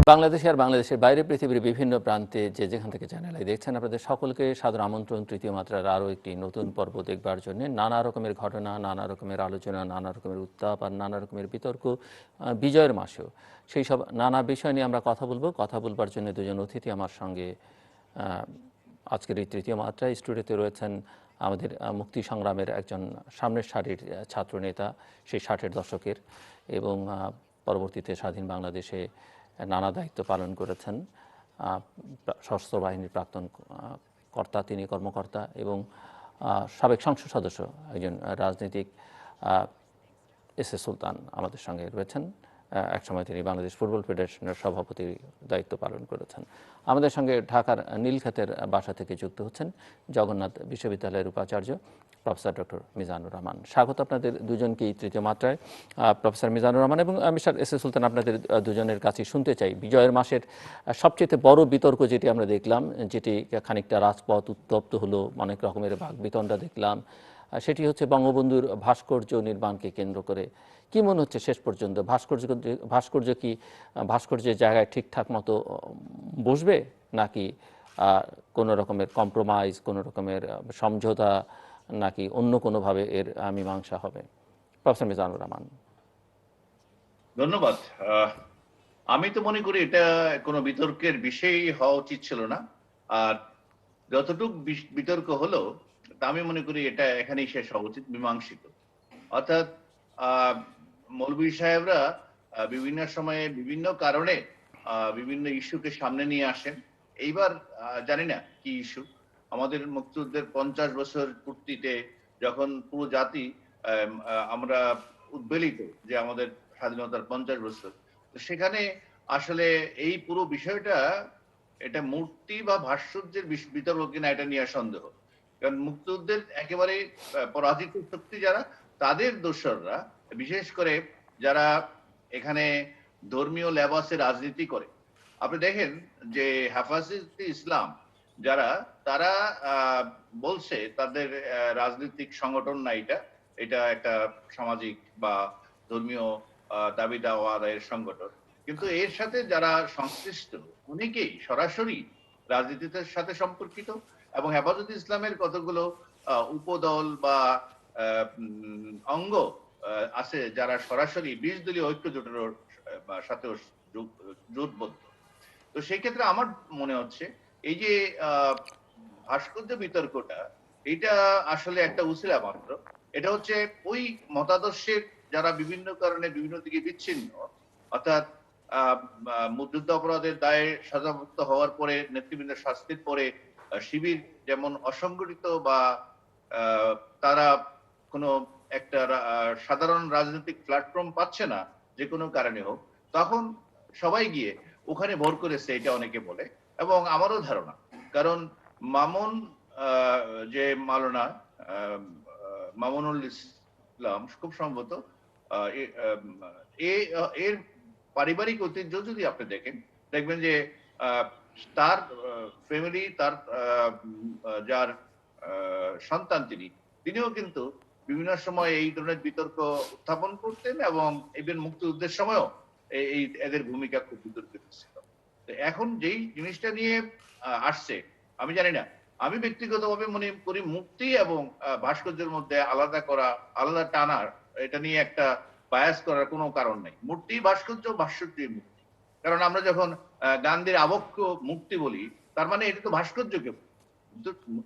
বাংলাদেশে আর বাংলাদেশের বাইরে পৃথিবীর বিভিন্ন প্রান্তে যে যেখান থেকে চ্যানেলে দেখছেন আপনাদের সকলকে সাদর আমন্ত্রণ তৃতীয় মাত্রার আরও একটি নতুন পর্ব দেখবার জন্য। নানা রকমের ঘটনা, নানা রকমের আলোচনা, নানা রকমের উত্তাপ আর নানা রকমের বিতর্ক বিজয়ের মাসেও সেই সব নানা বিষয় নিয়ে আমরা কথা বলবার জন্য দুজন অতিথি আমার সঙ্গে আজকের এই তৃতীয় মাত্রায় স্টুডিওতে রয়েছেন। আমাদের মুক্তি সংগ্রামের একজন সামনের সারির ছাত্রনেতা, সেই 60-এর দশকের এবং পরবর্তীতে স্বাধীন বাংলাদেশে নানা দায়িত্ব পালন করেছেন, সশস্ত্র বাহিনীর প্রাক্তন তিনি কর্মকর্তা এবং সাবেক সংসদ সদস্য একজন রাজনীতিক এস এ সুলতান আমাদের সঙ্গে রয়েছেন। একসময় তিনি বাংলাদেশ ফুটবল ফেডারেশনের সভাপতির দায়িত্ব পালন করেছেন। আমাদের সঙ্গে ঢাকার নীলক্ষেতের বাসা থেকে যুক্ত হচ্ছেন জগন্নাথ বিশ্ববিদ্যালয়ের উপাচার্য প্রফেসর ডক্টর মিজানুর রহমান। স্বাগত আপনাদের দুজনকেই তৃতীয় মাত্রায়। প্রফেসর মিজানুর রহমান এবং মিস্টার এস এ সুলতান, আপনাদের দুজনের কাছে শুনতে চাই বিজয়ের মাসের সবচেয়ে বড় বিতর্ক যেটি আমরা দেখলাম, যেটি খানিকটা রাজপথ উত্তপ্ত হলো, অনেক রকমের বাকবিতণ্ডা দেখলাম, সেটি হচ্ছে বঙ্গবন্ধুর ভাস্কর্য নির্মাণকে কেন্দ্র করে। কি মনে হচ্ছে শেষ পর্যন্ত ভাস্কর্যের জায়গায় ঠিকঠাক মতো বসবে, নাকি কোনো রকমের কম্প্রোমাইজ, কোনো রকমের সমঝোতা, নাকি অন্য কোনোভাবে এর মীমাংসা হবে? প্রফেসর মিজানুর রহমান। ধন্যবাদ। আমি তো মনে করি এটা কোনো বিতর্কের বিষয় হওয়া উচিত ছিল না। আর যতটুকু বিতর্ক হলো তা আমি মনে করি এটা এখানেই শেষ হওয়া উচিত, মীমাংসিত। অর্থাৎ মৌলভী সাহেবরা বিভিন্ন সময়ে বিভিন্ন কারণে বিভিন্ন ইস্যুকে সামনে নিয়ে আসেন। এইবার জানি না কি ইস্যু। আমাদের মুক্তিযুদ্ধের 50 বছর পূর্তিতে যখন পুরো জাতি আমরা উদ্বেলিত যে আমাদের স্বাধীনতার 50 বছর, তো সেখানে আসলে এই পুরো বিষয়টা এটা মূর্তি বা ভাস্কর্যের বিতর্ক কিনা এটা নিয়ে সন্দেহ। কারণ মুক্তিযুদ্ধের একেবারে পরাজিত শক্তি যারা, তাদের দোসররা, বিশেষ করে যারা এখানে ধর্মীয় লেবাসে রাজনীতি করে। আপনি দেখেন যে হেফাজতে ইসলাম যারা, তারা বলছে তাদের রাজনৈতিক সংগঠন না, এটা একটা সামাজিক বা ধর্মীয় দাবি দাওয়া আদায়ের সংগঠন। কিন্তু এর সাথে যারা সংশ্লিষ্ট অনেকেই সরাসরি রাজনীতির সাথে সম্পর্কিত, এবং হেফাজতে ইসলামের কতগুলো উপদল বা অঙ্গ আছে যারা সরাসরি 20 দলীয় ঐক্য জোটের সাথেও জোটবদ্ধ। তো সেই ক্ষেত্রে আমার মনে হচ্ছে এই যে ভাস্কর্য বিতর্কটা, এটা আসলে একটা উসিলা মাত্র। এটা হচ্ছে ওই মতাদর্শের যারা বিভিন্ন কারণে বিভিন্ন দিকে বিচ্ছিন্ন, অর্থাৎ মুক্তিযুদ্ধ অপরাধের দায়ে সাজাপ্রাপ্ত হওয়ার পরে, নেতৃবৃন্দের শাস্তির পরে শিবির যেমন অসংগঠিত বা তারা কোনো একটা সাধারণ রাজনৈতিক প্ল্যাটফর্ম পাচ্ছে না যে কোনো কারণে হোক, তখন সবাই গিয়ে ওখানে ভর করেছে, এটা অনেকে বলে। এবং আমারও ধারণা, কারণ মামুন যে মাওলানা মামুনুল ইসলাম খুব সম্ভবত এর পারিবারিক ঐতিহ্য যদি আপনি দেখবেন যে তার ফ্যামিলি, তার যার সন্তান তিনিও কিন্তু বিভিন্ন সময় এই ধরনের বিতর্ক উত্থাপন করতেন, এবং ইভেন মুক্তিযুদ্ধের সময়ও এদের ভূমিকা খুব বিতর্কিত ছিল। এখন যেই জিনিসটা নিয়ে আসছে, আমি জানি না, আমি ব্যক্তিগতভাবে মনে করি মুক্তি এবং ভাস্কর্যের মধ্যে আলাদা করা, আলাদা টানার, এটা নিয়ে একটা বায়াস করার কোনো কারণ নেই। মূর্তি ভাস্কর্য, ভাস্কর্যের মুক্তি। কারণ আমরা যখন গান্ধীর আবক্ষ মুক্তি বলি, তার মানে এটা তো ভাস্কর্যকে,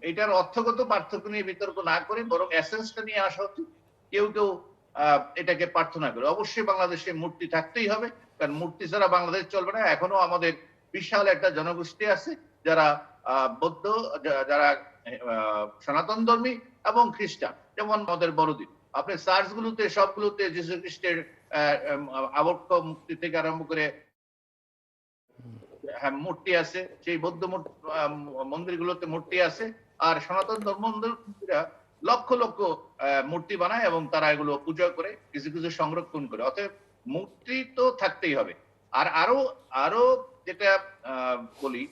এটার অর্থগত পার্থক্য নিয়ে বিতর্ক না করে বরং এসেন্সটা নিয়ে আসা উচিত। কেউ কেউ এটাকে প্রার্থনা করে। অবশ্যই বাংলাদেশে মূর্তি থাকতেই হবে, কারণ মূর্তি ছাড়া বাংলাদেশ চলবে না। এখনো আমাদের বিশাল একটা জনগোষ্ঠী আছে যারা বৌদ্ধ, যারা সনাতন ধর্মী এবং খ্রিস্টান। যেমন আমাদের বড়দিন, আপনি চার্চ গুলোতে সবগুলোতে যীশু খ্রিস্টের আবক্ষ মুক্তি থেকে আরম্ভ করে মূর্তি আছে, সেই বৌদ্ধ মন্দিরগুলোতে মূর্তি আছে। আর সনাতন ধর্মাবলম্বীরা লক্ষ লক্ষ মূর্তি বানায় এবং তারা এগুলো পূজা করে, কিছু কিছু সংরক্ষণ করে। অতএব মূর্তি তো থাকতেই হবে। আর আরো আরো যেটা বলি,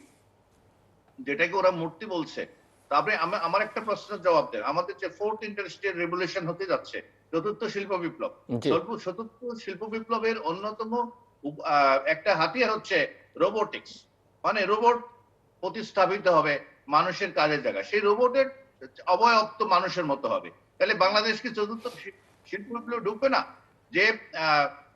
যেটাকে ওরা মূর্তি বলছে, তারপরে আমার একটা প্রশ্নের জবাব দেন। আমাদের যে 4th ইন্ডাস্ট্রিয়াল রেভলিউশন হতে যাচ্ছে, চতুর্থ শিল্প বিপ্লব, চতুর্থ শিল্প বিপ্লবের অন্যতম একটা হাতিয়ার হচ্ছে রোবোটিক্স, মানে রোবট প্রতিস্থাপিত হবে মানুষের কাজের জায়গায়। সেই রোবটের অবয়ব তো মানুষের মতো হবে। তাহলে বাংলাদেশ কি চতুর্থ শিল্প বিপ্লবে ঢুকবে না? যে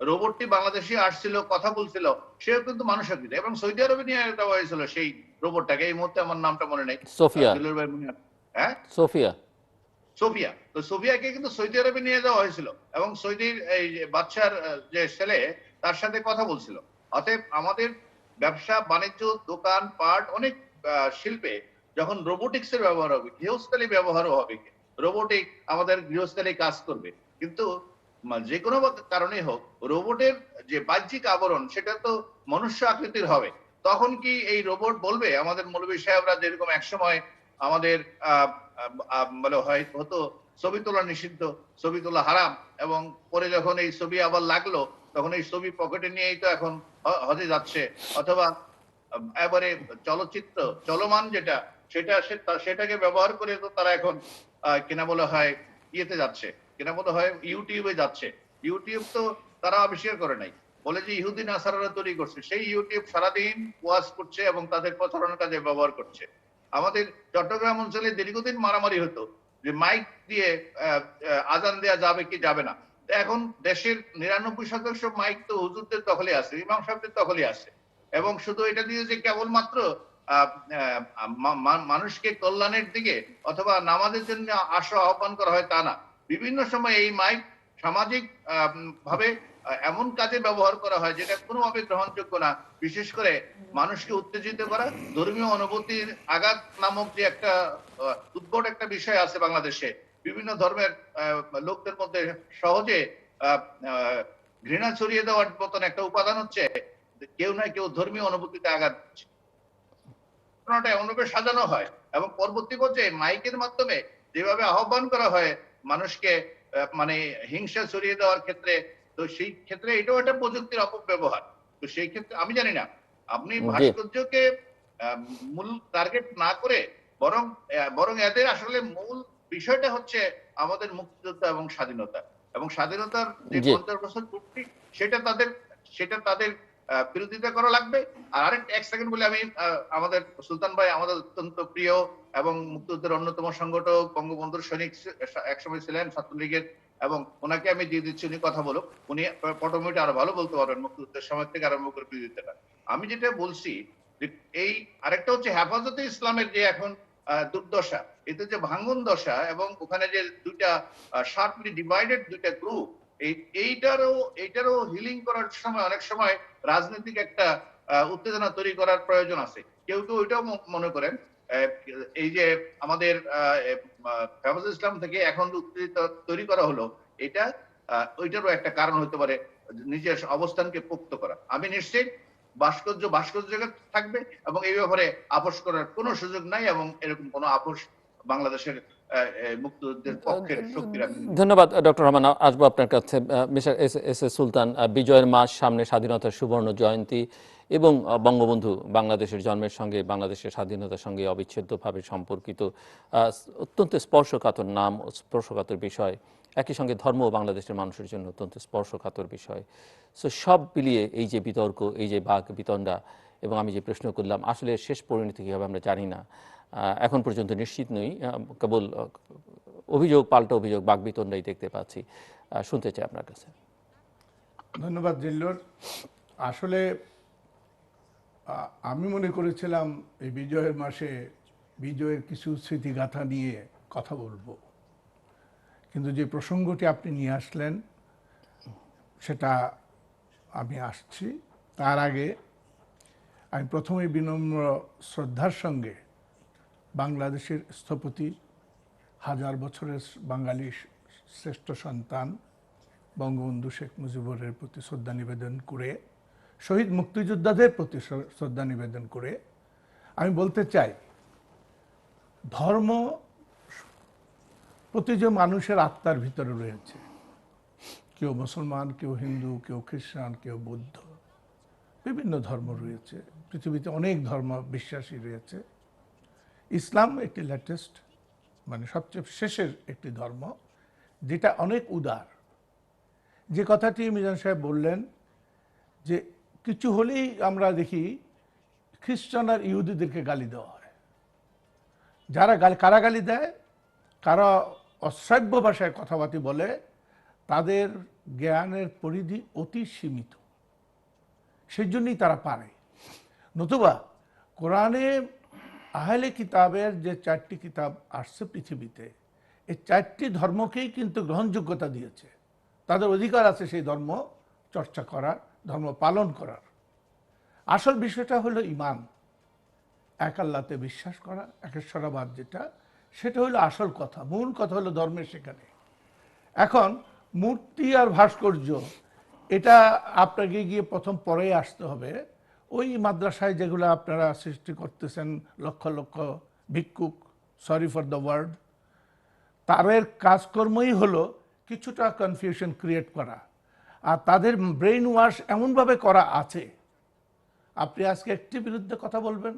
রোবটটি বাংলাদেশে আসছিল, কথা বলছিল, সেও কিন্তু মানুষ আকৃতি, এবং সৌদি আরবে নিয়ে দেওয়া হয়েছিল সেই রোবটটাকে। এই মুহূর্তে আমার নামটা মনে নেই। সোফিয়া। দিলুর ভাই মনে আছে? হ্যাঁ, সোফিয়া। সোফিয়া। তো সোফিয়াকে কিন্তু সৌদি আরবে নিয়ে যাওয়া হয়েছিল, এবং সৌদির এই যে বাদশার যে ছেলে, তার সাথে কথা বলছিল। অতএব আমাদের ব্যবসা বাণিজ্য, দোকান পাট, অনেক শিল্পে যখন রোবোটিক্স এর ব্যবহার হবে, গৃহস্থালী ব্যবহারও হবে, রোবোটিক আমাদের গৃহস্থালী কাজ করবে। কিন্তু যে কোনো কারণেই হোক, রোবটের যে বাহ্যিক আবরণ সেটা তো মনুষ্য আকৃতির হবে। তখন কি এই রোবট বলবে, আমাদের মৌলভী সাহেবরা যেরকম একসময় আমাদের বলে হতো ছবি তোলা নিষিদ্ধ, ছবি তোলা হারাম, এবং পরে যখন এই ছবি আবার লাগলো, তখন এই ছবি পকেটে নিয়েই তো এখন হজে যাচ্ছে, অথবা এবারে চলচ্চিত্র চলমান যেটা, সেটাকে ব্যবহার করে তো তারা এখন কিনা বলা হয় ইয়েতে যাচ্ছে, কিনা বলা হয় ইউটিউবে যাচ্ছে। ইউটিউব তো তারা আবিষ্কার করে নাই, বলে যে ইহুদি নাসারারা তৈরি করছে। সেই ইউটিউব সারাদিন ওয়াজ করছে এবং তাদের প্রচারণার কাজে ব্যবহার করছে। আমাদের চট্টগ্রাম অঞ্চলে দীর্ঘদিন মারামারি হতো যে মাইক দিয়ে আজান দেয়া যাবে কি যাবে না। এখন দেশের ৯৯% মাইক তো হুজুরদের দখলে আছে, ইমাম সাহেবদের দখলে আছে, এবং শুধু এটা দিয়ে যে কেবলমাত্র মানুষকে কল্যাণের দিকে অথবা নামাজের জন্য আহ্বান করা হয় তা না। বিভিন্ন সময় এই মাইক সামাজিক ভাবে এমন কাজে ব্যবহার করা হয় যেটা কোনোভাবে গ্রহণযোগ্য না। বিশেষ করে মানুষকে উত্তেজিত করা, ধর্মীয় অনুভূতির আঘাত নামক যে একটা উদ্ভট একটা বিষয় আছে বাংলাদেশে, বিভিন্ন ধর্মের লোকদের মধ্যে সহজে ঘৃণা ছড়িয়ে দেওয়ার মতন একটা উপাদান হচ্ছে কেউ না কেউ ধর্মীয় অনুভূতিতে আঘাত দিচ্ছে। এমনভাবে সাজানো হয়, এবং পরবর্তী পর্যায়ে মাইকের মাধ্যমে যেভাবে আহ্বান করা হয় মানুষকে মানে হিংসা ছড়িয়ে দেওয়ার ক্ষেত্রে, তো সেই ক্ষেত্রে এটাও একটা প্রযুক্তির অপব্যবহার। তো সেই ক্ষেত্রে আমি জানি না, আপনি জি। ভাস্কর্যকে মূল টার্গেট না করে বরং বরং এদের আসলে মূল বিষয়টা হচ্ছে আমাদের মুক্তিযুদ্ধ এবং স্বাধীনতা, এবং স্বাধীনতার যে জি। 50 বছর পূর্তি, সেটা তাদের বিরোধিতা করা লাগবে। আর আরেক 1 সেকেন্ড বলে আমি আমাদের সুলতান ভাই আমাদের অত্যন্ত প্রিয় এবং মুক্তিযুদ্ধের অন্যতম সংগঠক, বঙ্গবন্ধুর সৈনিক একসময় ছিলেন ছাত্রলীগের, এবং ওনাকে আমি দিয়ে দিচ্ছি, উনি কথা বলুক, উনি পটভূমিটা আরো ভালো বলতে পারবেন মুক্তিযুদ্ধের সময় থেকে আরম্ভ করে বিরোধিতাটা। আমি যেটা বলছি যে এই আরেকটা হচ্ছে হেফাজতে ইসলামের যে এখন দুর্দশা, এতে যে ভাঙ্গন দশা, এবং ওখানে যে দুইটা শার্পলি ডিভাইডেড দুইটা গ্রুপ, এইটারও হিলিং করার সময় অনেক সময় রাজনৈতিক একটা উত্তেজনা তৈরি করার প্রয়োজন আছে। কেউ কেউ এটাও মনে করেন এই যে আমাদের হেফাজত ইসলাম থেকে এখন উত্তেজিত তৈরি করা হলো, এটা ওইটারও একটা কারণ হতে পারে নিজের অবস্থানকে পোক্ত করা। আমি নিশ্চিত ভাস্কর্য থাকবে, এবং এই ব্যাপারে আপোষ করার কোনো সুযোগ নাই, এবং এরকম কোনো আপোষ বাংলাদেশের মুক্তিযুদ্ধের পক্ষের শক্তিরা। ধন্যবাদ ডক্টর রহমান। আসবো আপনার কাছে। মিস্টার এস এ সুলতান, বিজয়ের মাস সামনে, স্বাধীনতার সুবর্ণ জয়ন্তী, এবং বঙ্গবন্ধু বাংলাদেশের জন্মের সঙ্গে, বাংলাদেশের স্বাধীনতার সঙ্গে অবিচ্ছেদ্যভাবে সম্পর্কিত, অত্যন্ত স্পর্শকাতর নাম, স্পর্শকাতর বিষয়, একই সঙ্গে ধর্ম বাংলাদেশের মানুষের জন্য অত্যন্ত স্পর্শকাতর বিষয়। সো সব মিলিয়ে এই যে বিতর্ক, এই যে বাক বিতণ্ডা, এবং আমি যে প্রশ্ন করলাম, আসলে শেষ পরিণতি কী হবে আমরা জানি না, এখন পর্যন্ত নিশ্চিত নই, কেবল অভিযোগ পাল্টা অভিযোগ, বাকবিতণ্ডাই দেখতে পাচ্ছি। শুনতে চাই আপনার কাছে। ধন্যবাদ জিল্লুর। আসলে আমি মনে করেছিলাম এই বিজয়ের মাসে বিজয়ের কিছু স্মৃতিগাথা নিয়ে কথা বলবো, কিন্তু যে প্রসঙ্গটি আপনি নিয়ে আসলেন সেটা আমি আসছি। তার আগে আমি প্রথমে বিনম্র শ্রদ্ধার সঙ্গে বাংলাদেশের স্থপতি, হাজার বছরের বাঙালি শ্রেষ্ঠ সন্তান বঙ্গবন্ধু শেখ মুজিবুরের প্রতি শ্রদ্ধা নিবেদন করে, শহীদ মুক্তিযোদ্ধাদের প্রতি শ্রদ্ধা নিবেদন করে আমি বলতে চাই, ধর্ম প্রতিটি মানুষের আত্মার ভিতরে রয়েছে। কেউ মুসলমান, কেউ হিন্দু, কেউ খ্রিস্টান, কেউ বৌদ্ধ, বিভিন্ন ধর্ম রয়েছে। পৃথিবীতে অনেক ধর্ম বিশ্বাসী রয়েছে। ইসলাম একটি লেটেস্ট, মানে সবচেয়ে শেষের একটি ধর্ম, যেটা অনেক উদার। যে কথাটি মিজান সাহেব বললেন যে কিছু হলেই আমরা দেখি খ্রিস্টান আর ইহুদিদেরকে গালি দেওয়া হয়। কারা গালি দেয়? কারা অশ্রাব্য ভাষায় কথাবার্তা বলে, তাদের জ্ঞানের পরিধি অতি সীমিত, সেই জন্যই তারা পারে। নতুবা কোরআনে আহলে কিতাবের যে 4টি কিতাব আসছে পৃথিবীতে, এই 4টি ধর্মকেই কিন্তু গ্রহণযোগ্যতা দিয়েছে। তাদের অধিকার আছে সেই ধর্ম চর্চা করার, ধর্ম পালন করার। আসল বিষয়টা হলো ঈমান, এক আল্লাহতে বিশ্বাস করা, একেশ্বরাবাদ যেটা, সেটা হলো আসল কথা। মূল কথা হলো ধর্মের সেখানে। এখন মূর্তি আর ভাস্কর্য, এটা আপনাকে গিয়ে প্রথম পরে আসতে হবে। ওই মাদ্রাসায় যেগুলো আপনারা সৃষ্টি করতেছেন, লক্ষ লক্ষ ভিক্ষুক, সরি ফর দ্য ওয়ার্ড, তাদের কাজকর্মই হলো কিছুটা কনফিউশন ক্রিয়েট করা। আর তাদের ব্রেইন ওয়াশ এমনভাবে করা আছে, আপনি আজকে একটি বিরুদ্ধে কথা বলবেন,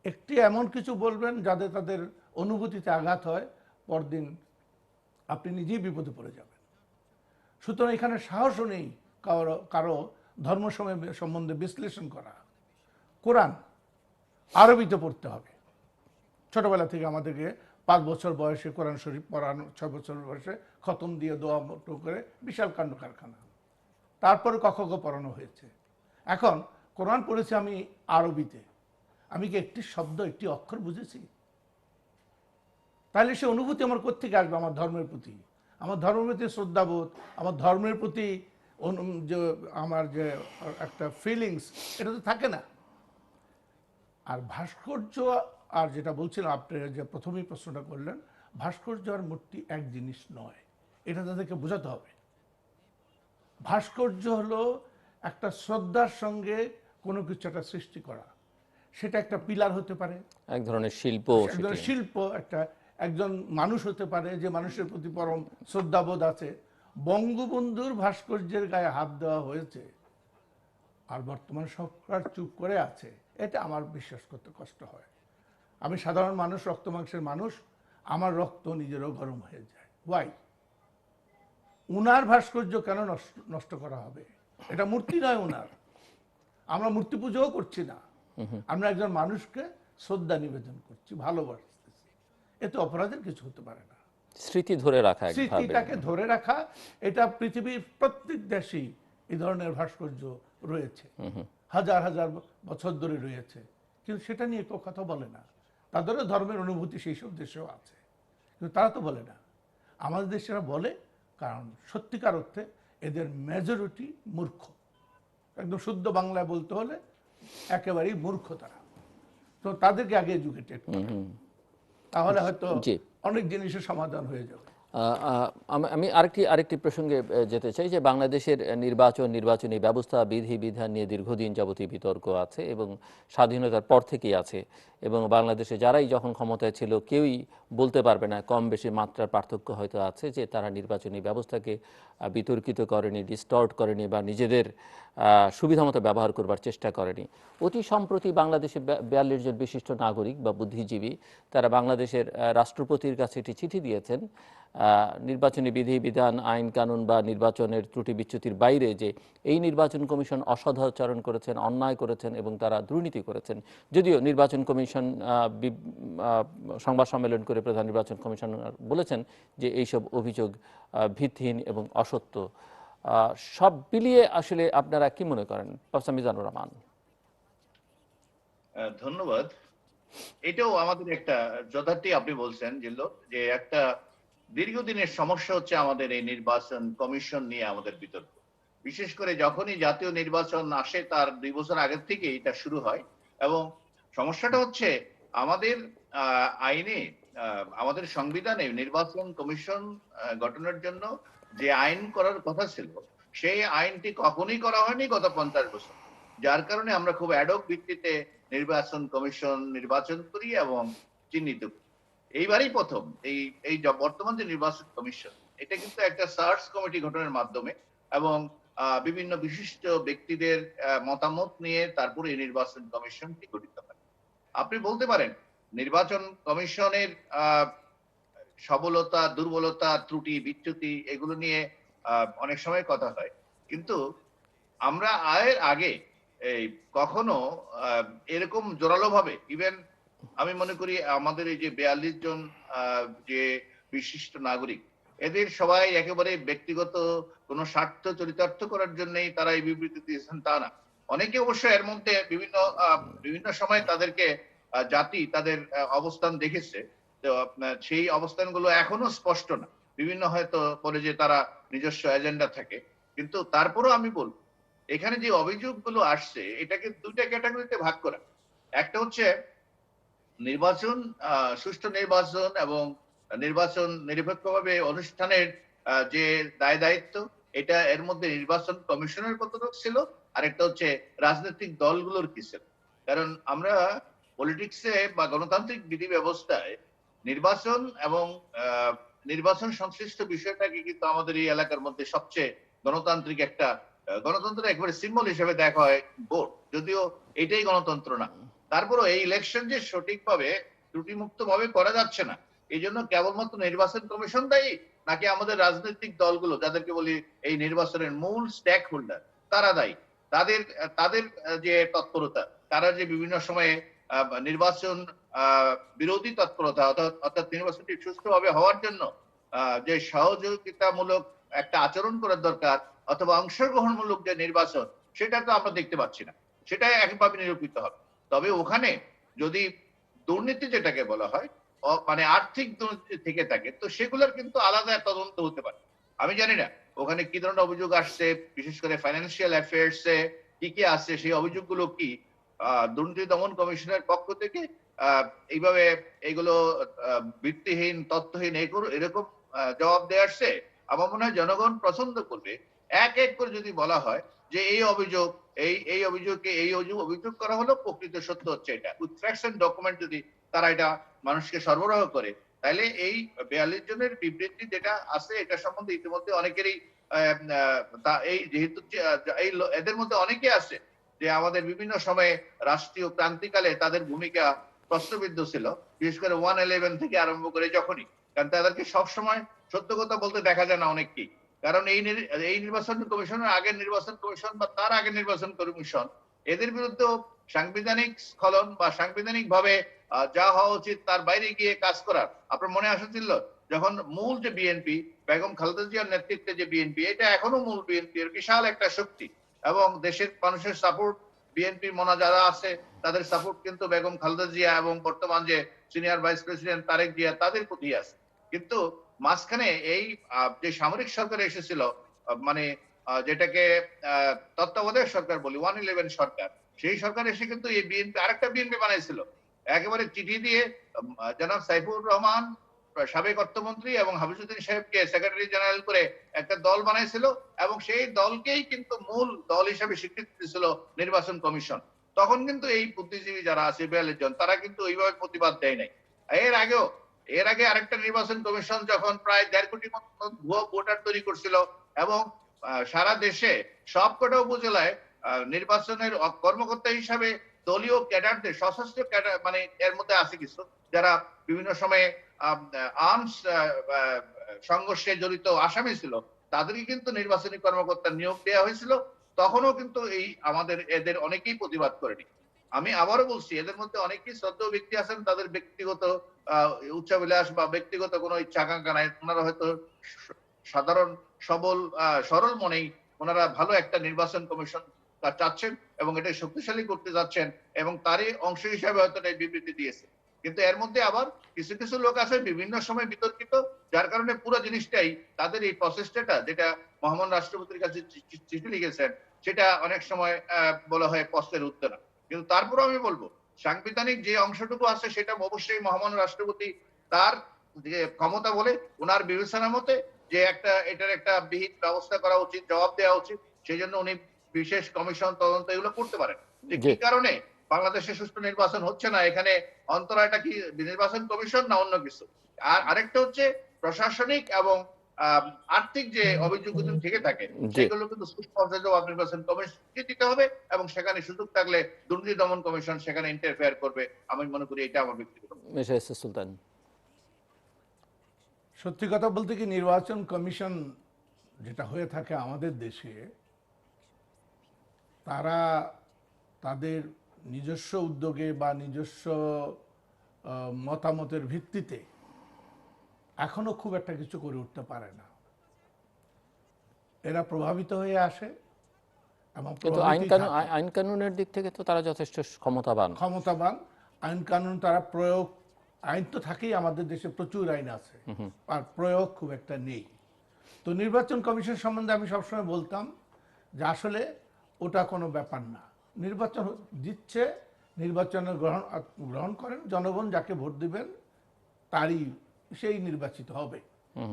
একটি এমন কিছু বলবেন যাতে তাদের অনুভূতিতে আঘাত হয়, পরদিন আপনি নিজেই বিপদে পড়ে যাবেন। সুতরাং এখানে সাহসও নেই কারো ধর্ম সম্বন্ধে বিশ্লেষণ করা। কোরআন আরবিতে পড়তে হবে। ছোটবেলা থেকে আমাদেরকে 5 বছর বয়সে কোরআন শরীফ পড়ানো, 6 বছর বয়সে খতম দিয়ে দোয়া করে বিশাল কাণ্ড কারখানা। তারপরে ক খ গ পড়ানো হয়েছে। এখন কোরআন পড়েছি আমি আরবিতে, আমি কি একটি শব্দ, একটি অক্ষর বুঝেছি? তাহলে সে অনুভূতি আমার কোত্থেকে আসবে? আমার ধর্মের প্রতি, আমার ধর্মের প্রতি শ্রদ্ধাবোধ, আমার ধর্মের প্রতি যে আমার যে একটা ফিলিংস, এটা তো থাকে না। আর ভাস্কর্য, আর যেটা বলছিলাম আপনি যে প্রথমেই প্রশ্নটা করলেন, ভাস্কর্য আর মূর্তি এক জিনিস নয়, এটা তাদেরকে বোঝাতে হবে। ভাস্কর্য হলো একটা শ্রদ্ধার সঙ্গে কোনো কিছু একটা সৃষ্টি করা। সেটা একটা পিলার হতে পারে, এক ধরনের শিল্প, একজন শিল্প, একজন মানুষ হতে পারে যে মানুষের প্রতি পরম শ্রদ্ধাবোধ আছে। বঙ্গবন্ধুর ভাস্কর্যের গায়ে হাত দেওয়া হয়েছে আর বর্তমান সরকার চুপ করে আছে, এটা আমার বিশ্বাস করতে কষ্ট হয়। আমি সাধারণ মানুষ, রক্ত মাংসের মানুষ, আমার রক্ত নিজেরও গরম হয়ে যায়। ওয়াই? উনার ভাস্কর্য কেন নষ্ট করা হবে? এটা মূর্তি নয় উনার। আমরা মূর্তি পুজোও করছি না, আমরা একজন মানুষকে শ্রদ্ধা নিবেদন করছি, ভালোবাসতেছি। এতে অপরাধের কিছু হতে পারে না। স্মৃতি ধরে রাখা, স্মৃতিটাকে ধরে রাখা, এটা পৃথিবীর প্রত্যেক দেশেই এই ধরনের ভাস্কর্য রয়েছে, হাজার হাজার বছর ধরে রয়েছে, কিন্তু সেটা নিয়ে কেউ কথা বলে না। তাদেরও ধর্মের অনুভূতি সেই সব দেশেও আছে, কিন্তু তারা তো বলে না। আমাদের দেশেরা বলে, কারণ সত্যিকার অর্থে এদের মেজরিটি মূর্খ। একদম শুদ্ধ বাংলায় বলতে হলে একেবারেই মূর্খ তারা। তো তাদেরকে আগে এডুকেটেড, তাহলে হয়তো অনেক জিনিসের সমাধান হয়ে যাবে। আমি আরেকটি প্রসঙ্গে যেতে চাই, যে বাংলাদেশের নির্বাচনী ব্যবস্থা, বিধিবিধান নিয়ে দীর্ঘদিন যাবতীয় বিতর্ক আছে এবং স্বাধীনতার পর থেকেই আছে, এবং বাংলাদেশে যারাই যখন ক্ষমতায় ছিল কেউই বলতে পারবে না, কম বেশি মাত্রার পার্থক্য হয়তো আছে, যে তারা নির্বাচনী ব্যবস্থাকে বিতর্কিত করেনি, ডিস্টর্ট করেনি বা নিজেদের সুবিধামতো ব্যবহার করবার চেষ্টা করেনি। অতি সম্প্রতি বাংলাদেশে 42 জন বিশিষ্ট নাগরিক বা বুদ্ধিজীবী, তারা বাংলাদেশের রাষ্ট্রপতির কাছে একটি চিঠি দিয়েছেন, নির্বাচনী বিধিবিধান, আইন কানুন বা নির্বাচনের ত্রুটি বিচ্যুতির বাইরে যে এই নির্বাচন কমিশন অসদাচরণ করেছেন, অন্যায় করেছেন এবং তারা দুর্নীতি করেছেন। যদিও নির্বাচন কমিশন সংবাদ সম্মেলন করে প্রধান নির্বাচন কমিশনার বলেছেন যে এইসব অভিযোগ ভিত্তিহীন এবং অসত্য। সব মিলিয়ে আসলে আপনারা কি মনে করেন, প্রফেসর মিজানুর রহমান? ধন্যবাদ। এটাও আমাদের একটা যথার্থই আপনি বলছেন যে একটা দীর্ঘদিনের সমস্যা হচ্ছে আমাদের এই নির্বাচন কমিশন নিয়ে আমাদের বিতর্ক। বিশেষ করে যখনই জাতীয় নির্বাচন আসে তার 2 বছর আগের থেকে এটা শুরু হয়, এবং সমস্যাটা হচ্ছে আমাদের আইনে, আমাদের সংবিধানে নির্বাচন কমিশন গঠনের জন্য যে আইন করার কথা ছিল, সেই আইনটি কখনোই করা হয়নি গত 50 বছর। যার কারণে আমরা খুব অ্যাডক ভিত্তিতে নির্বাচন কমিশন নির্বাচন করি এবং চিহ্নিত করি। এইবারই প্রথম এই বর্তমান যে নির্বাচন কমিশন, এটা কিন্তু একটা সার্চ কমিটি গঠনের মাধ্যমে এবং বিভিন্ন বিশিষ্ট ব্যক্তিদের মতামত নিয়ে তারপরে এই নির্বাচন কমিশনটি গঠিত হয়। আপনি বলতে পারেন নির্বাচন কমিশনের সবলতা, দুর্বলতা, ত্রুটি বিচ্যুতি এগুলো নিয়ে অনেক সময় কথা হয়, কিন্তু আমরা এর আগে এই কখনো আহ, এরকম জোরালো ভাবে ইভেন আমি মনে করি আমাদের এই যে 42 জন যে বিশিষ্ট নাগরিক, এদের সবাই একেবারে ব্যক্তিগত কোনো স্বার্থ চরিতার্থ করার জন্যই তারা এই বিবৃতি দিয়েছেন তা না। অনেকে অবশ্য এর মধ্যে বিভিন্ন সময় তাদেরকে জাতি তাদের অবস্থান দেখেছে। তো সেই অবস্থানগুলো এখনো স্পষ্ট না। বিভিন্ন হয়তো বলে যে তারা নিজস্ব এজেন্ডা থাকে, কিন্তু তারপরও আমি বলবো এখানে যে অভিযোগগুলো আসছে এটাকে দুইটা ক্যাটাগরিতে ভাগ করা। একটা হচ্ছে নির্বাচন, সুষ্ঠু নির্বাচন এবং নির্বাচন নিরপেক্ষভাবে অনুষ্ঠানের যে দায় দায়িত্ব, এটা এর মধ্যে নির্বাচন কমিশনের কতটুকু ছিল, আরেকটা হচ্ছে রাজনৈতিক দলগুলোর কি ছিল। কারণ আমরা পলিটিক্সে বা গণতান্ত্রিক বিধি ব্যবস্থায় নির্বাচন এবং আহ, নির্বাচন সংশ্লিষ্ট বিষয়টাকে কিন্তু আমাদের এই এলাকার মধ্যে সবচেয়ে গণতান্ত্রিক একটা গণতন্ত্রের একবারে সিম্বল হিসেবে দেখা হয় ভোট, যদিও এটাই গণতন্ত্র না। তারপরও এই ইলেকশন যে সঠিকভাবে ত্রুটিমুক্ত ভাবে করা যাচ্ছে না, এই জন্য কেবলমাত্র নির্বাচন কমিশন দায়ী, নাকি আমাদের রাজনৈতিক দলগুলো যাদেরকে বলি এই নির্বাচনের মূল স্টেক হোল্ডার তারা দায়ী? তাদের তাদের যে তৎপরতা, তারা যে বিভিন্ন সময়ে নির্বাচন বিরোধী তৎপরতা, অর্থাৎ নির্বাচনটি সুষ্ঠুভাবে হওয়ার জন্য যে সহযোগিতামূলক একটা আচরণ করার দরকার অথবা অংশগ্রহণমূলক যে নির্বাচন, সেটা তো আমরা দেখতে পাচ্ছি না। সেটা একভাবে নিরূপিত হবে। তবে ওখানে যদি দুর্নীতি যেটাকে বলা হয়, মানে আর্থিক দুর্নীতি থেকে থাকে, তো সেগুলোর কিন্তু আলাদা তদন্ত হতে পারে। আমি জানি না ওখানে কি ধরনের অভিযোগ আসছে, বিশেষ করে ফাইন্যান্সিয়াল অ্যাফেয়ার্স এ কি কি আসছে, সেই অভিযোগগুলো কি দুর্নীতি দমন কমিশনের পক্ষ থেকে আহ, এইভাবে এগুলো ভিত্তিহীন তথ্যহীন এরকম জবাব দিয়ে আসছে। আমার মনে হয় জনগণ পছন্দ করবে এক এক করে যদি বলা হয় যে এই অভিযোগ, এই অভিযোগকে এই অভিযোগ করা হলো, প্রকৃত সত্য হচ্ছে এটা, উইথ ফ্যাক্টস এন্ড ডকুমেন্ট যদি তারা এটা মানুষকে সরবরাহ করে, তাহলে এই 42 জনের বিবৃতি যেটা আছে এটা সম্বন্ধে ইতিমধ্যে অনেকেরই এই যেহেতু এদের মধ্যে অনেকে আছে যে আমাদের বিভিন্ন সময়ে রাষ্ট্রীয় ক্রান্তিকালে তাদের ভূমিকা প্রশ্নবিদ্ধ ছিল, বিশেষ করে 111 থেকে আরম্ভ করে যখনই, কারণ তাদেরকে সবসময় সত্য কথা বলতে দেখা যায় না অনেককেই। কারণ এই নির্বাচন কমিশনের আগের নির্বাচন কমিশন বা তার আগের নির্বাচন কমিশন, এদের বিরুদ্ধে সাংবিধানিক স্খলন বা সাংবিধানিক ভাবে যা হওয়া উচিত তার বাইরে গিয়ে কাজ করার আপনার মনে আসছিল। যখন মূল যে বিএনপি, বেগম খালেদা জিয়ার নেতৃত্বে যে বিএনপি, এটা এখনো মূল বিএনপি এর বিশাল একটা শক্তি, এবং দেশের মানুষের সাপোর্ট, বিএনপি মনা যারা আছে তাদের সাপোর্ট কিন্তু বেগম খালেদা জিয়া এবং বর্তমান যে senior vice president Tarique Zia তাদের প্রতি আছে। কিন্তু মাঝখানে এই যে সামরিক সরকার এসেছিল, মানে যেটাকে তত্ত্বাবধায়ক সরকার বলি, 111 সরকার, সেই সরকার এসে কিন্তু এই বিএনপি আরেকটা বিএনপি বানাইছিল। একেবারে চিঠি দিয়ে জনাব সাইফুর রহমান সাবেক অর্থমন্ত্রী এবং হাফিজউদ্দিন সাহেবকে সেক্রেটারি জেনারেল করে একটা দল বানাইছিল, এবং সেই দলকেই কিন্তু মূল দল হিসেবে স্বীকৃতি দিয়েছিল নির্বাচন কমিশন। তখন কিন্তু এই বুদ্ধিজীবী যারা আছে 42 জন, তারা কিন্তু ওইভাবে প্রতিবাদ দেয় নাই। এর আগেও, এর আগে আরেকটা নির্বাচন কমিশন যখন প্রায় 1.5 কোটি মতো ভুয়ো ভোটার তৈরি করছিল, এবং সারা দেশে সবকটা উপজেলায় নির্বাচনের কর্মকর্তা হিসাবে দলীয় ক্যাডারদের, সশস্ত্র ক্যাডার, মানে এর মধ্যে আছে কিছু যারা বিভিন্ন সময়ে আর্মস সংঘর্ষে জড়িত আসামি ছিল, তাদেরকে কিন্তু নির্বাচনী কর্মকর্তা নিয়োগ দেওয়া হয়েছিল। তখনও কিন্তু এই আমাদের এদের অনেকেই প্রতিবাদ করেনি। আমি আবারও বলছি, এদের মধ্যে অনেকেই শ্রদ্ধেয় ব্যক্তি আছেন, তাদের ব্যক্তিগত উচ্চাবিলাস বা ব্যক্তিগত কোনো ইচ্ছা আকাঙ্ক্ষা নাই, ওনারা হয়তো সাধারণ সবল সরল মনেই ওনারা ভালো একটা নির্বাচন কমিশন চাচ্ছেন এবং এটা শক্তিশালী করতে যাচ্ছেন, এবং তারই অংশ হিসাবে হয়তো এই বিবৃতি দিয়েছে। কিন্তু এর মধ্যে আবার কিছু কিছু লোক আছে বিভিন্ন সময় বিতর্কিত, যার কারণে পুরো জিনিসটাই তাদের এই প্রচেষ্টাটা, যেটা মহামান্য রাষ্ট্রপতির কাছে চিঠি লিখেছেন, সেটা অনেক সময় বলা হয় প্রশ্নের উত্তর না। কিন্তু তারপরে আমি বলবো সাংবিধানিক যে অংশটুকু আছে সেটা অবশ্যই মহামান্য রাষ্ট্রপতি তার যে ক্ষমতা বলে ওনার বিবেচনা মতে যে এটার একটা বিহিত ব্যবস্থা করা উচিত, জবাব দেওয়া উচিত, সেই জন্য উনি বিশেষ কমিশন তদন্ত এগুলো করতে পারেন যে জি। কি কারণে বাংলাদেশে সুষ্ঠু নির্বাচন হচ্ছে না, এখানে অন্তরায়টা কি নির্বাচন কমিশন না অন্য কিছু। আর আরেকটা হচ্ছে প্রশাসনিক এবং আর্থিক যে অভিযোগ যদি থেকে থাকে, জি। সেগুলো কিন্তু সুষ্ঠুভাবে জবাব নির্বাচন কমিশনকে দিতে হবে, এবং সেখানে সুযোগ থাকলে দুর্নীতি দমন কমিশন সেখানে ইন্টারফেয়ার করবে। আমি মনে করি এটা আমার ব্যক্তিগত। মিস্টার এস এস সুলতান। সত্যি কথা বলতে কি, নির্বাচন কমিশন যেটা হয়ে থাকে আমাদের দেশে, তারা তাদের নিজস্ব উদ্যোগে বা নিজস্ব মতামতের ভিত্তিতে এখনো খুব একটা কিছু করে উঠতে পারে না। এরা প্রভাবিত হয়ে আসে এবং কিন্তু আইন কানুনের দিক থেকে তো তারা যথেষ্ট ক্ষমতাবান। আইন কানুন তারা প্রয়োগ, আইন তো থাকেই, আমাদের দেশে প্রচুর আইন আছে, আর প্রয়োগ খুব একটা নেই। তো নির্বাচন কমিশন সম্বন্ধে আমি সবসময় বলতাম যে আসলে ওটা কোনো ব্যাপার না, নির্বাচন দিচ্ছে, নির্বাচনের গ্রহণ করেন, জনগণ যাকে ভোট দিবেন তারই সেই নির্বাচিত হবে।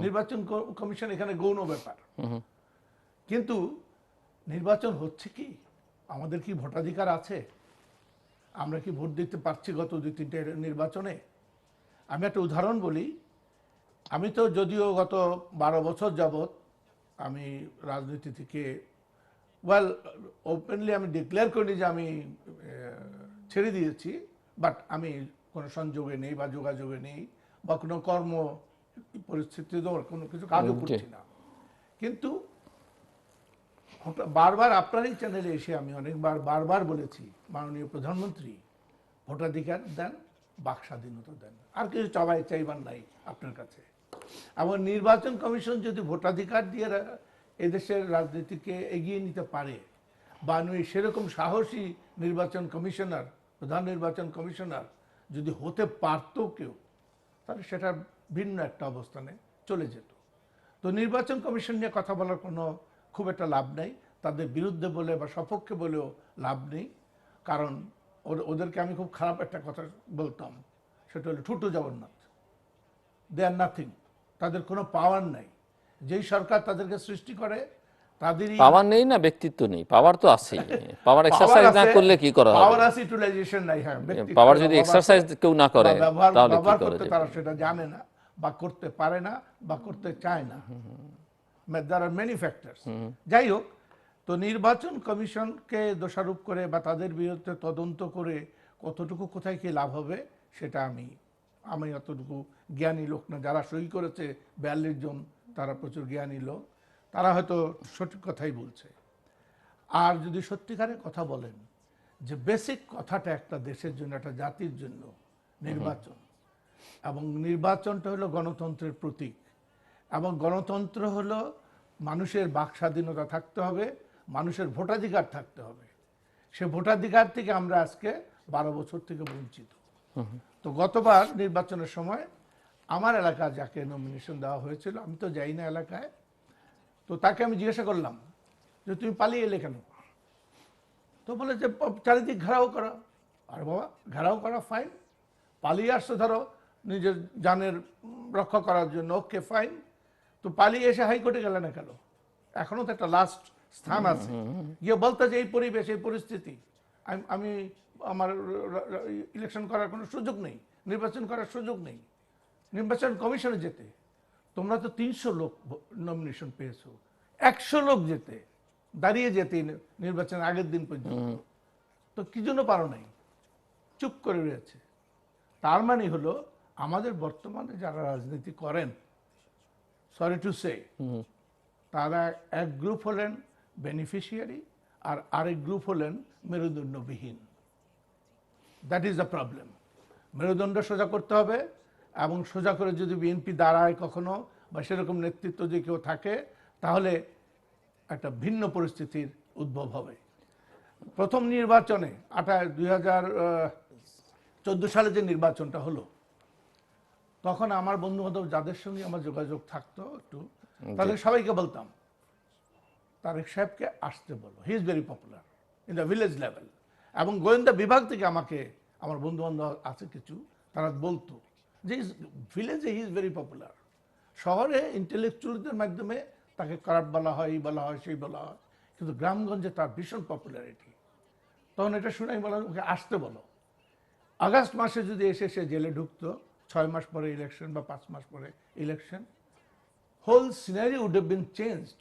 নির্বাচন কমিশন এখানে গৌণ ব্যাপার। কিন্তু নির্বাচন হচ্ছে কি, আমাদের কি ভোটাধিকার আছে? আমরা কি ভোট দিতে পারছি গত 2-3টে নির্বাচনে? আমি একটা উদাহরণ বলি। আমি তো যদিও গত 12 বছর যাবৎ আমি রাজনীতি থেকে ওপেনলি আমি ডিক্লেয়ার করি যে আমি ছেড়ে দিয়েছি, বাট আমি কোনো সংযোগে নেই বা যোগাযোগে নেই বা কোনো কর্ম পরিস্থিতি কোনো কিছু কাজও করছি না। কিন্তু বারবার আপনারই চ্যানেলে এসে আমি বারবার বলেছি, মাননীয় প্রধানমন্ত্রী ভোটাধিকার দেন, বাক স্বাধীনতা দেন, আর কিছু চাইবার নাই আপনার কাছে। এবং নির্বাচন কমিশন যদি ভোটাধিকার দিয়ে এদেশের রাজনীতিকে এগিয়ে নিতে পারে, বা সেরকম সাহসী নির্বাচন কমিশনার, প্রধান নির্বাচন কমিশনার যদি হতে পারত কেউ, তাহলে সেটা ভিন্ন একটা অবস্থানে চলে যেত। তো নির্বাচন কমিশন নিয়ে কথা বলার কোনো খুব একটা লাভ নেই, তাদের বিরুদ্ধে বলে বা সপক্ষে বলেও লাভ নেই। কারণ ওদেরকে আমি খুব খারাপ একটা কথা বলতাম, সেটা হলো ঠুটো জগন্নাথ। দে আর নাথিং, তাদের কোনো পাওয়ার নাই। যেই সরকার তাদেরকে সৃষ্টি করে তাদেরই পাওয়ার নেই, না ব্যক্তিত্ব নেই, পাওয়ার তো আছেই। পাওয়ার এক্সারসাইজ না করলে কি করা হবে? পাওয়ার আছে, ইউটিলাইজেশন নাই। হ্যাঁ, পাওয়ার যদি এক্সারসাইজ কেউ না করে তাহলে কি ব্যবহার করে করতে তারা সেটা জানে না বা করতে পারে না বা করতে চায় না। there are many factors. যাই হোক, তো নির্বাচন কমিশনকে দোষারোপ করে বা তাদের বিরুদ্ধে তদন্ত করে কতটুকু কোথায় কি লাভ হবে সেটা আমি অতটুকু জ্ঞানী লোক না। যারা সই করেছে 42 জন, তারা প্রচুর জ্ঞানী লোক, তারা হয়তো সঠিক কথাই বলছে। আর যদি সত্যিকারের কথা বলেন যে বেসিক কথাটা একটা দেশের জন্য, একটা জাতির জন্য নির্বাচন, এবং নির্বাচনটা হলো গণতন্ত্রের প্রতীক, এবং গণতন্ত্র হলো মানুষের বাক স্বাধীনতা থাকতে হবে, মানুষের ভোটাধিকার থাকতে হবে। সে ভোটাধিকার থেকে আমরা আজকে 12 বছর থেকে বঞ্চিত। তো গতবার নির্বাচনের সময় আমার এলাকা যাকে নমিনেশন দেওয়া হয়েছিল, আমি তো যাই না এলাকায়, তো তাকে আমি জিজ্ঞাসা করলাম যে তুমি পালিয়ে এলে কেন? তো বলে যে চারিদিক ঘেরাও করা। আর বাবা, ঘেরাও করা ফাইন, পালিয়ে আসছে ধরো নিজের জানের রক্ষা করার জন্য, ওকে ফাইন। তো পালিয়ে এসে হাইকোর্টে গেলে না কেন? এখনো তো একটা লাস্ট স্থান আছে, গিয়ে বলতে যে এই পরিবেশ, এই পরিস্থিতি, আমি আমার ইলেকশন করার কোনো সুযোগ নেই, নির্বাচন করার সুযোগ নেই, নির্বাচন কমিশনে যেতে। তোমরা তো 300 লোক নমিনেশন পেয়েছো, 100 লোক যেতে, দাঁড়িয়ে যেতে নির্বাচনের আগের দিন পর্যন্ত, তো কি জন্য পারো নাই? চুপ করে রয়েছে। তার মানে হলো আমাদের বর্তমানে যারা রাজনীতি করেন, সরি টু সে, তারা এক গ্রুপ হলেন বেনিফিশিয়ারি আর আরেক গ্রুপ হলেন মেরুদণ্ডবিহীন। That is the problem. মেরুদণ্ড সোজা করতে হবে, এবং সোজা করে যদি বিএনপি দাঁড়ায় কখনো বা সেরকম নেতৃত্ব যে কেউ থাকে, তাহলে একটা ভিন্ন পরিস্থিতির উদ্ভব হবে। প্রথম নির্বাচনে 2014 সালে যে নির্বাচনটা হলো, তখন আমার বন্ধু বান্ধব যাদের সঙ্গে আমার যোগাযোগ থাকতো একটু, তাদের সবাইকে বলতাম তারেক সাহেবকে আসতে বলো, he is very popular in the village level. এবং গোয়েন্দা বিভাগ থেকে আমাকে, আমার বন্ধু বান্ধব আছে কিছু, তারা বলতো যে ভিলেজে হি ইজ ভেরি পপুলার। শহরে ইন্টেলেকচুয়ালদের মাধ্যমে তাকে খারাপ বলা হয়, এই বলা হয়, সেই বলা হয়, কিন্তু গ্রামগঞ্জে তার ভীষণ পপুলারিটি। তখন এটা শুনে আমি বললাম ওকে আসতে বলো। আগস্ট মাসে যদি এসে সে জেলে ঢুকতো, 6 মাস পরে ইলেকশন বা 5 মাস পরে election, whole scenery would have been changed.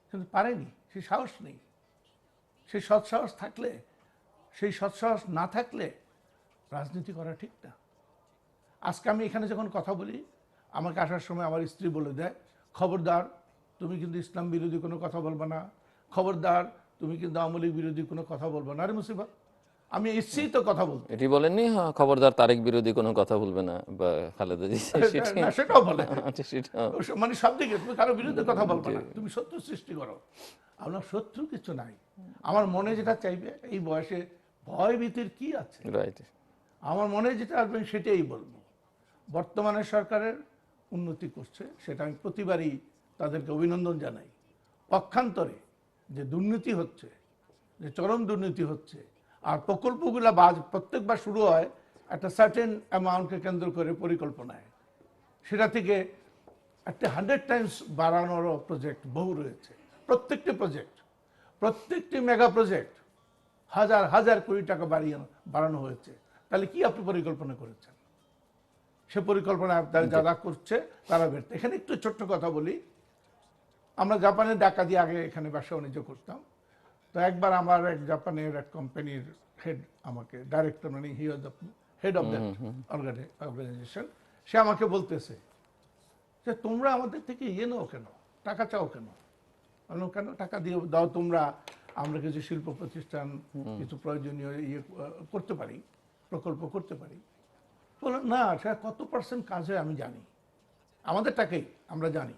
কিন্তু পারেনি, সেই সাহস নেই। সেই সৎসাহস থাকলে, সেই সৎসাহস না থাকলে রাজনীতি করা ঠিক না। আজকে আমি এখানে যখন কথা বলি, আমাকে আসার সময় আমার স্ত্রী বলে দেয়, খবরদার তুমি কিন্তু ইসলাম বিরোধী কোনো কথা বলবে না, খবরদার তুমি কিন্তু আওয়ামী লীগ বিরোধী কোনো কথা বলবে না। আরে মুসিবত, আমি এসেই তো কথা বলতে। এটি বলেননি, হ্যাঁ, খবরদার তারেক বিরোধী কোনো কথা বলবে না বা খালেদা জি সেটি না, সেটাও বলে। আচ্ছা, সেটা মানে সব দিকে তুমি কারো বিরুদ্ধে কথা বলবে জি। না, তুমি শত্রু সৃষ্টি করো। আপনার শত্রু কিছু নাই। আমার মনে যেটা চাইবে, এই বয়সে ভয় ভীতির কি আছে? রাইট। আমার মনে যেটা আসবে সেটাই বলবো। বর্তমানে সরকারের উন্নতি করছে, সেটা আমি প্রতিবারই তাদেরকে অভিনন্দন জানাই। পক্ষান্তরে যে দুর্নীতি হচ্ছে, যে চরম দুর্নীতি হচ্ছে, আর প্রকল্পগুলো প্রত্যেকবার শুরু হয় একটা সার্টেন অ্যামাউন্টকে কেন্দ্র করে পরিকল্পনায়, সেটা থেকে একটা 100 টাইমস বাড়ানোরও প্রজেক্ট বহু রয়েছে। প্রত্যেকটি মেগা প্রজেক্ট হাজার হাজার কোটি টাকা বাড়ানো হয়েছে। তাহলে কি আপনি পরিকল্পনা করেছেন? সে পরিকল্পনা যারা করছে তারা ব্যর্থ। এখানে একটু ছোট্ট কথা বলি। আমরা জাপানের ঢাকা দিয়ে আগে এখানে ব্যবসা বাণিজ্য করতাম। তো একবার আমার এক জাপানের এক কোম্পানির হেড আমাকে, ডাইরেক্টর, মানে he was the head of that organisation, সে আমাকে বলতেছে যে তোমরা আমাদের থেকে ইয়ে নাও কেন, টাকা চাও কেন? বললাম কেন? টাকা দিয়ে দাও তোমরা, আমরা কিছু শিল্প প্রতিষ্ঠান, কিছু প্রয়োজনীয় ইয়ে করতে পারি, প্রকল্প করতে পারি। বললাম না, সেটা কত পার্সেন্ট কাজ হয় আমি জানি, আমাদের টাকাই আমরা জানি।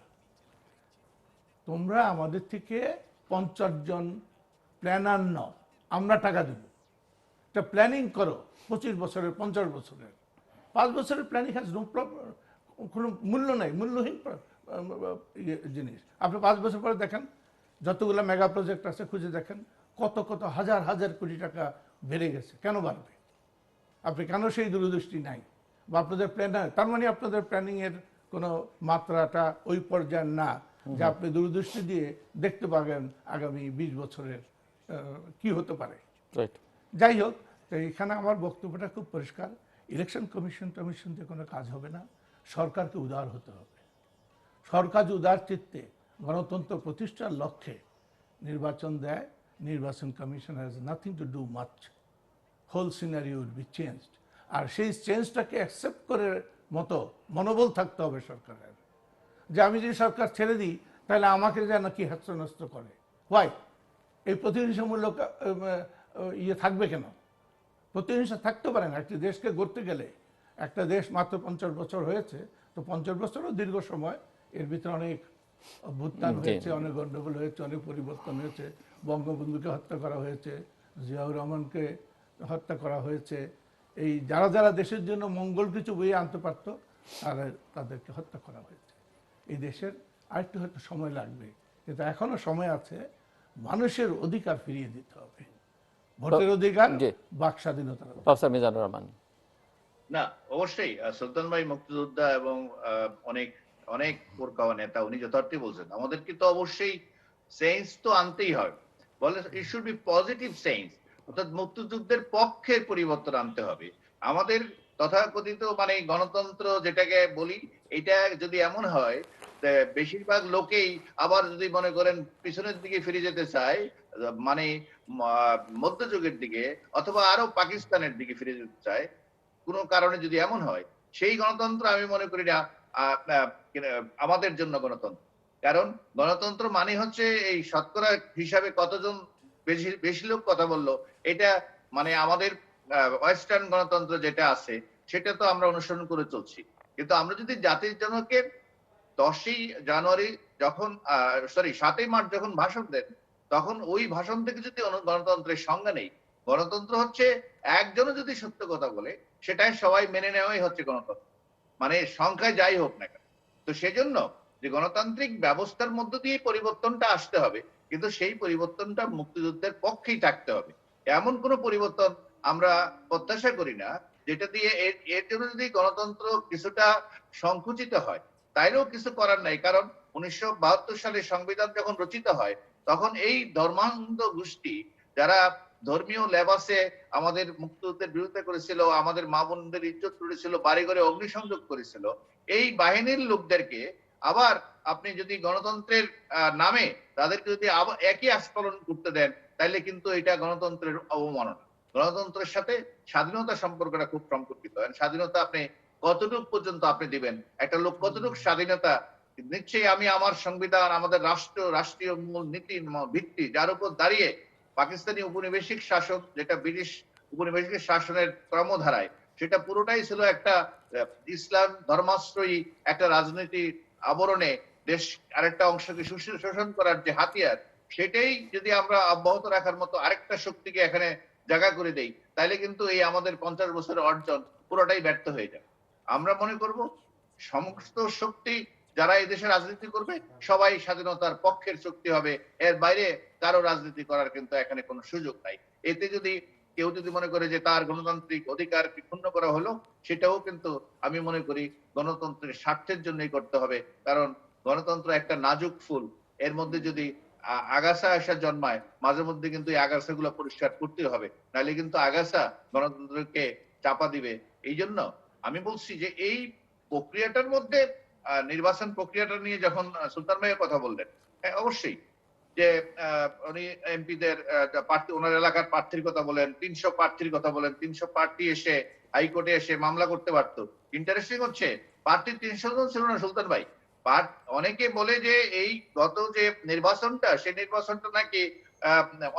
তোমরা আমাদের থেকে 50 জন প্ল্যানার নাও, আমরা টাকা দেব, এটা প্ল্যানিং করো 25 বছরের, 50 বছরের। 5 বছরের প্ল্যানিং হ্যাজ নো কোনো মূল্য নাই, মূল্যহীন জিনিস। আপনি 5 বছর পরে দেখেন যতগুলো মেগা প্রজেক্ট আছে খুঁজে দেখেন কত কত হাজার হাজার কোটি টাকা বেড়ে গেছে। কেন বাড়বে? আপনি কেন সেই দূরদৃষ্টি নাই? বা আপনাদের প্ল্যানার, তার মানে আপনাদের প্ল্যানিংয়ের কোনো মাত্রাটা ওই পর্যায়ে না যে আপনি দূরদৃষ্টি দিয়ে দেখতে পাবেন আগামী 20 বছরের কি হতে পারে। রাইট। যাই হোক, তো এখানে আমার বক্তব্যটা খুব পরিষ্কার। ইলেকশন কমিশন দিয়ে কোনো কাজ হবে না, সরকারকে উদার হতে হবে। সরকার উদার চিত্তে গণতন্ত্র প্রতিষ্ঠার লক্ষ্যে নির্বাচন দেয়, নির্বাচন commission has nothing to do much, whole scenario will be changed. আর সেই চেঞ্জটাকে অ্যাকসেপ্ট করে মতো মনোবল থাকতে হবে সরকারের, যে আমি যদি সরকার ছেড়ে দিই তাহলে আমাকে যেন কি হেস্তনস্ত করে। হোয়াই? এই প্রতিহিংসামূলক ইয়ে থাকবে কেন? প্রতিহিংসা থাকতে পারে না। একটি দেশকে গড়তে গেলে, একটা দেশ মাত্র 50 বছর হয়েছে, তো 50 বছরও দীর্ঘ সময়, এর ভিতরে অনেক অভ্যুত্থান হয়েছে, অনেক গণ্ডগোল হয়েছে, অনেক পরিবর্তন হয়েছে। বঙ্গবন্ধুকে হত্যা করা হয়েছে, জিয়াউর রহমানকে হত্যা করা হয়েছে। এই যারা যারা দেশের জন্য মঙ্গল কিছু বয়ে আনতে পারতো তাদেরকে হত্যা করা হয়েছে। এই দেশের আরেকটু হয়তো সময় লাগবে, কিন্তু এখনো সময় আছে। মানুষের অধিকার ফিরিয়ে দিতে হবে, ভোটের অধিকার, জি। বাক স্বাধীনতার অধিকার। প্রফেসর মিজানুর রহমান। না, অবশ্যই সুলতান ভাই মুক্তিযোদ্ধা এবং অনেক অনেক পোরকাওয়া নেতা, উনি যথার্থই বলছেন আমাদেরকে তো অবশ্যই চেঞ্জ তো আনতেই হয়। বলে it should be positive change, অর্থাৎ মুক্তিযুদ্ধের পক্ষের পরিবর্তন আনতে হবে। আমাদের তথাকথিত মানে গণতন্ত্র যেটাকে বলি, এটা যদি এমন হয় বেশিরভাগ লোকেই আবার যদি মনে করেন পিছনের দিকে ফিরে যেতে চায়, মানে মধ্যযুগের দিকে অথবা আরো পাকিস্তানের দিকে ফিরে যেতে চায়, কোনো কারণে যদি এমন হয়, সেই গণতন্ত্র আমি মনে করি না আমাদের জন্য গণতন্ত্র। কারণ গণতন্ত্র মানে হচ্ছে এই শতকরা হিসাবে কতজন বেশি বেশি লোক কথা বললো, এটা মানে আমাদের ওয়েস্টার্ন গণতন্ত্র যেটা আছে সেটা তো আমরা অনুসরণ করে চলছি। কিন্তু আমরা যদি জাতির জনকের 10ই জানুয়ারি যখন 7ই মার্চ যখন ভাষণ দেন, তখন ওই ভাষণ থেকে যদি গণতন্ত্রের সংজ্ঞা নেই, গণতন্ত্র হচ্ছে একজনও যদি সত্য কথা বলে সেটাই সবাই মেনে নেওয়াই হচ্ছে গণতন্ত্র, মানে সংখ্যায় যাই হোক না কেন। তো সেজন্য যে গণতান্ত্রিক ব্যবস্থার মধ্য দিয়ে পরিবর্তনটা আসতে হবে, কিন্তু সেই পরিবর্তনটা মুক্তিযুদ্ধের পক্ষেই থাকতে হবে। এমন কোন পরিবর্তন আমরা প্রত্যাশা করি না যেটা দিয়ে এর জন্য যদি গণতন্ত্র কিছুটা সংকুচিত হয়, তাইলেও কিছু করার নাই। কারণ 1972 সালে সংবিধান যখন রচিত হয়, তখন এই ধর্মান্ধ গোষ্ঠী যারা ধর্মীয় লেবাসে আমাদের মুক্তিযুদ্ধের বিরোধিতা করেছিল, আমাদের মা বোনদের ইজ্জত করেছিল, বাড়ি ঘরে অগ্নিসংযোগ করেছিল, এই বাহিনীর লোকদেরকে আবার আপনি যদি গণতন্ত্রের নামে তাদেরকে যদি আবার একই আস্ফলন করতে দেন, তাহলে কিন্তু এটা গণতন্ত্রের অবমাননা। গণতন্ত্রের সাথে স্বাধীনতা সম্পর্কটা খুব সম্পর্কিত। স্বাধীনতা আপনি কতটুক পর্যন্ত আপনি দিবেন, একটা লোক কতটুক স্বাধীনতা নিশ্চয়ই আমি আমার সংবিধান, আমাদের রাষ্ট্র, রাষ্ট্রীয় মূল নীতি ভিত্তি যার উপর দাঁড়িয়ে পাকিস্তানি উপনিবেশিক শাসক, যেটা ব্রিটিশ উপনিবেশিক শাসনের ক্রমধারায়, সেটা পুরোটাই ছিল একটা ইসলাম ধর্মাশ্রয়ী একটা রাজনীতি আবরণে দেশ আরেকটা অংশকে শোষণ করার যে হাতিয়ার, সেটাই যদি আমরা অব্যাহত রাখার মতো আরেকটা শক্তিকে এখানে জায়গা করে দেই, তাহলে কিন্তু এই আমাদের 50 বছরের অর্জন পুরোটাই ব্যর্থ হয়ে যাবে। আমরা মনে করব সমস্ত শক্তি যারা এই দেশে রাজনীতি করবে সবাই স্বাধীনতার পক্ষের শক্তি হবে, এর বাইরে কারো রাজনীতি করার কিন্তু এখানে কোনো সুযোগ নাই। এতে যদি কেউ যদি মনে করে যে তার গণতান্ত্রিক অধিকার ক্ষুণ্ণ করা হলো, সেটাও কিন্তু আমি মনে করি গণতন্ত্রের স্বার্থের জন্যই করতে হবে। কারণ গণতন্ত্র একটা নাজুক ফুল, এর মধ্যে যদি আগাছা আসা জন্মায়, মাঝে মধ্যে কিন্তু এই আগাছাগুলো পরিষ্কার করতে হবে, নাহলে কিন্তু আগাছা গণতন্ত্রকে চাপা দিবে। এই জন্য আমি বলছি যে এই প্রক্রিয়াটার মধ্যে নির্বাচন প্রক্রিয়াটা নিয়ে যখন সুলতান ভাইয়ের কথা বললেন, হ্যাঁ অবশ্যই যে উনি এমপিদের প্রার্থী, ওনার এলাকার প্রার্থীর কথা বলেন, 300 প্রার্থীর কথা বলেন, 300 প্রার্থী এসে হাইকোর্টে এসে মামলা করতে পারতো। ইন্টারেস্টিং হচ্ছে পার্টি 300 জন ছিল না সুলতান ভাই। অনেকে বলে যে এই গত যে নির্বাচনটা, সেই নির্বাচনটা নাকি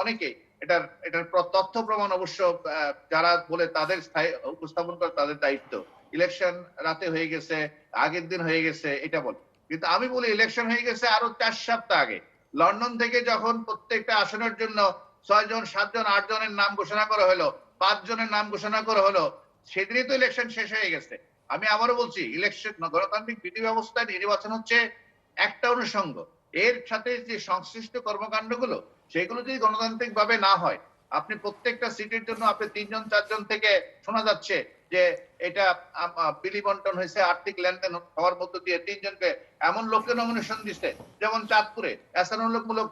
অনেকে এটার এটার তথ্য প্রমাণ অবশ্য যারা বলে তাদের উপস্থাপন করে তাদের দায়িত্ব। ইলেকশন রাতে হয়ে গেছে, আগের দিন হয়ে গেছে, এটা বলে। কিন্তু আমি বলি ইলেকশন হয়ে গেছে আরো 4 সপ্তাহ আগে। লন্ডন থেকে যখন প্রত্যেকটা আসনের জন্য 6 জন, 7 জন, 8 জনের নাম ঘোষণা করা হলো, 5 জনের নাম ঘোষণা করা হলো, সেদিনই তো ইলেকশন শেষ হয়ে গেছে। আমি আবারও বলছি, ইলেকশন গণতান্ত্রিক বিধি ব্যবস্থায় নির্বাচন হচ্ছে একটা অনুষঙ্গ। এর সাথে যে সংশ্লিষ্ট কর্মকাণ্ডগুলো, সেগুলো যদি গণতান্ত্রিক ভাবে না হয়, আপনি প্রত্যেকটা সিটের জন্য আপনি 3 জন 4 জন থেকে শোনা যাচ্ছে যে এটা বিলি বন্টন হয়েছে, আর্থিক লেনদেন হওয়ার মধ্য দিয়ে 3 জনকে এমন লোককে নমিনেশন দিচ্ছে, যেমন চাঁদপুরে এসানুল্লাহমূলক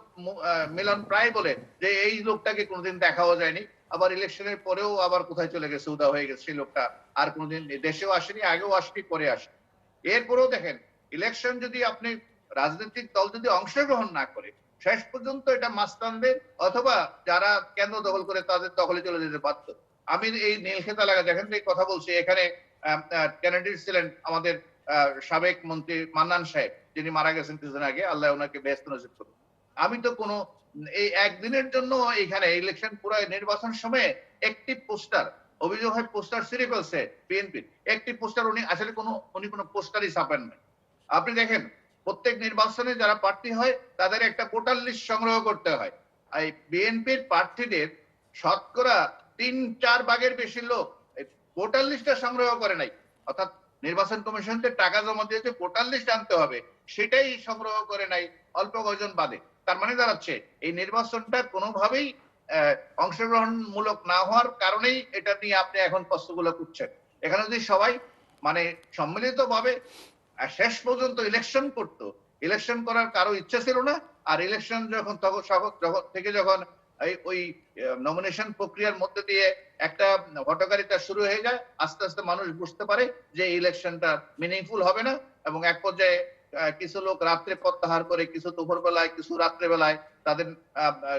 মিলন প্রায় বলে যে এই লোকটাকে কোনোদিন দেখাও যায়নি, আবার ইলেকশনের পরেও আবার কোথায় চলে গেছে, উদা হয়ে গেছে সেই লোকটা, আর কোনোদিন দেশেও আসেনি, আগেও আসেনি, পরে আসে। এরপরেও দেখেন, ইলেকশন যদি আপনি রাজনৈতিক দল যদি অংশগ্রহণ না করে, শেষ পর্যন্ত এটা মাস্তানদের অথবা যারা কেন্দ্র দখল করে তাদের দখলে চলে যেতে পারত। আমি এই নীলক্ষেত এলাকা যেখান থেকে কথা বলছি, এখানে ক্যান্ডিডেট ছিলেন আমাদের সাবেক মন্ত্রী মান্নান সাহেব, যিনি মারা গেছেন কিছুদিন আগে, আল্লাহ ওনাকে বেহেশত নসিব করুন। আমি তো কোনো এই একদিনের জন্য এখানে ইলেকশন পুরো নির্বাচন সময়ে একটি পোস্টার, অভিযোগ হয় পোস্টার ছিঁড়ে ফেলছে বিএনপি, একটি পোস্টার উনি কোনো পোস্টারই ছাপেন নাই। আপনি দেখেন প্রত্যেক নির্বাচনে যারা প্রার্থী হয় তাদের একটা ভোটার লিস্ট সংগ্রহ করতে হয়। এই বিএনপির প্রার্থীদের শতকরা 3-4 ভাগের বেশি লোক ভোটার লিস্টটা সংগ্রহ করে নাই। অর্থাৎ নির্বাচন কমিশনকে টাকা জমা দিয়ে যে ভোটার লিস্ট আনতে হবে, সেটাই সংগ্রহ করে নাই অল্প কয়েকজন বাদে। তার মানে দাঁড়াচ্ছে এই নির্বাচনটা কোনোভাবেই অংশগ্রহণমূলক না হওয়ার কারণেই এটা নিয়ে আপনি এখন প্রশ্নগুলো করছেন। এখানে যদি সবাই মানে সম্মিলিত ভাবে শেষ পর্যন্ত ইলেকশন করতো, ইলেকশন করার কারো ইচ্ছা ছিল না। আর ইলেকশন যখন যখন ওই নমিনেশন প্রক্রিয়ার মধ্যে দিয়ে একটা হটকারিতা শুরু হয়ে যায়, আস্তে আস্তে মানুষ বুঝতে পারে যে ইলেকশনটা মিনিংফুল হবে না, এবং এক পর্যায়ে কিছু লোক রাত্রে প্রত্যাহার করে, কিছু দুপুর বেলায়, কিছু রাত্রে বেলায় তাদের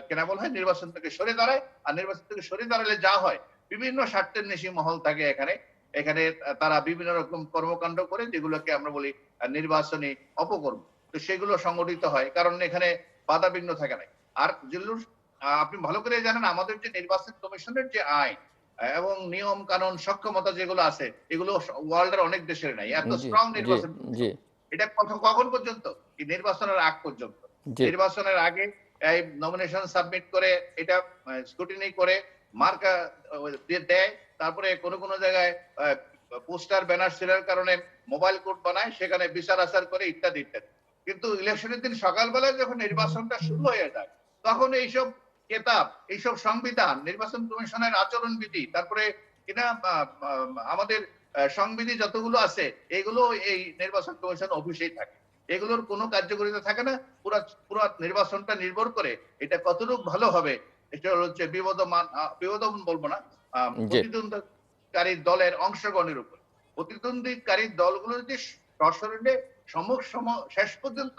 কেনা বলা হয় নির্বাচন থেকে সরে দাঁড়ায়। আর নির্বাচন থেকে সরে দাঁড়ালে যা হয়, বিভিন্ন স্বার্থের নেশি মহল থাকে এখানে, এখানে তারা বিভিন্ন রকম কর্মকাণ্ড করে, যেগুলোকে আমরা বলি নির্বাচনী অপকর্ম। তো সেগুলো সংগঠিত হয়, কারণ এখানে বাধা বিঘ্ন থাকে না। আর জিল্লুর আপনি ভালো করে জানেন আমাদের যে নির্বাচন কমিশনের যে আইন এবং নিয়ম কানুন সক্ষমতা যেগুলো আছে, এগুলো ওয়ার্ল্ডের অনেক দেশের নাই। এত জি স্ট্রং জি নির্বাচন জি এটা কখন পর্যন্ত? এই নির্বাচনের আগ পর্যন্ত। জি নির্বাচনের আগে এই নমিনেশন সাবমিট করে, এটা স্ক্রুটিনি করে মার্কা দেয়, তারপরে কোন জায়গায় পোস্টার ব্যানার ছিঁড়ার কারণে মোবাইল কোড বানায়, সেখানে বিচার আচার করে, ইত্যাদি ইত্যাদি। কিন্তু ইলেকশনের দিন সকালবেলায় যখন নির্বাচনটা শুরু হয়ে যায়, তখন এইসব কেতাব, এইসব সংবিধান, নির্বাচন কমিশনের আচরণবিধি, তারপরে কিনা আমাদের সংবিধি যতগুলো আছে, এগুলো এই নির্বাচন কমিশন অফিসেই থাকে। এগুলোর কোনো কার্যকারিতা থাকে না। পুরো নির্বাচনটা নির্ভর করে এটা কতটুকু ভালো হবে, এটা হচ্ছে বিবদমান বলবো না, জি প্রতিদ্বন্দ্বিতাকারী দলের অংশগ্রহণের উপর। প্রতিদ্বন্দ্বিকারী দলগুলো যদি সশরীরে শেষ পর্যন্ত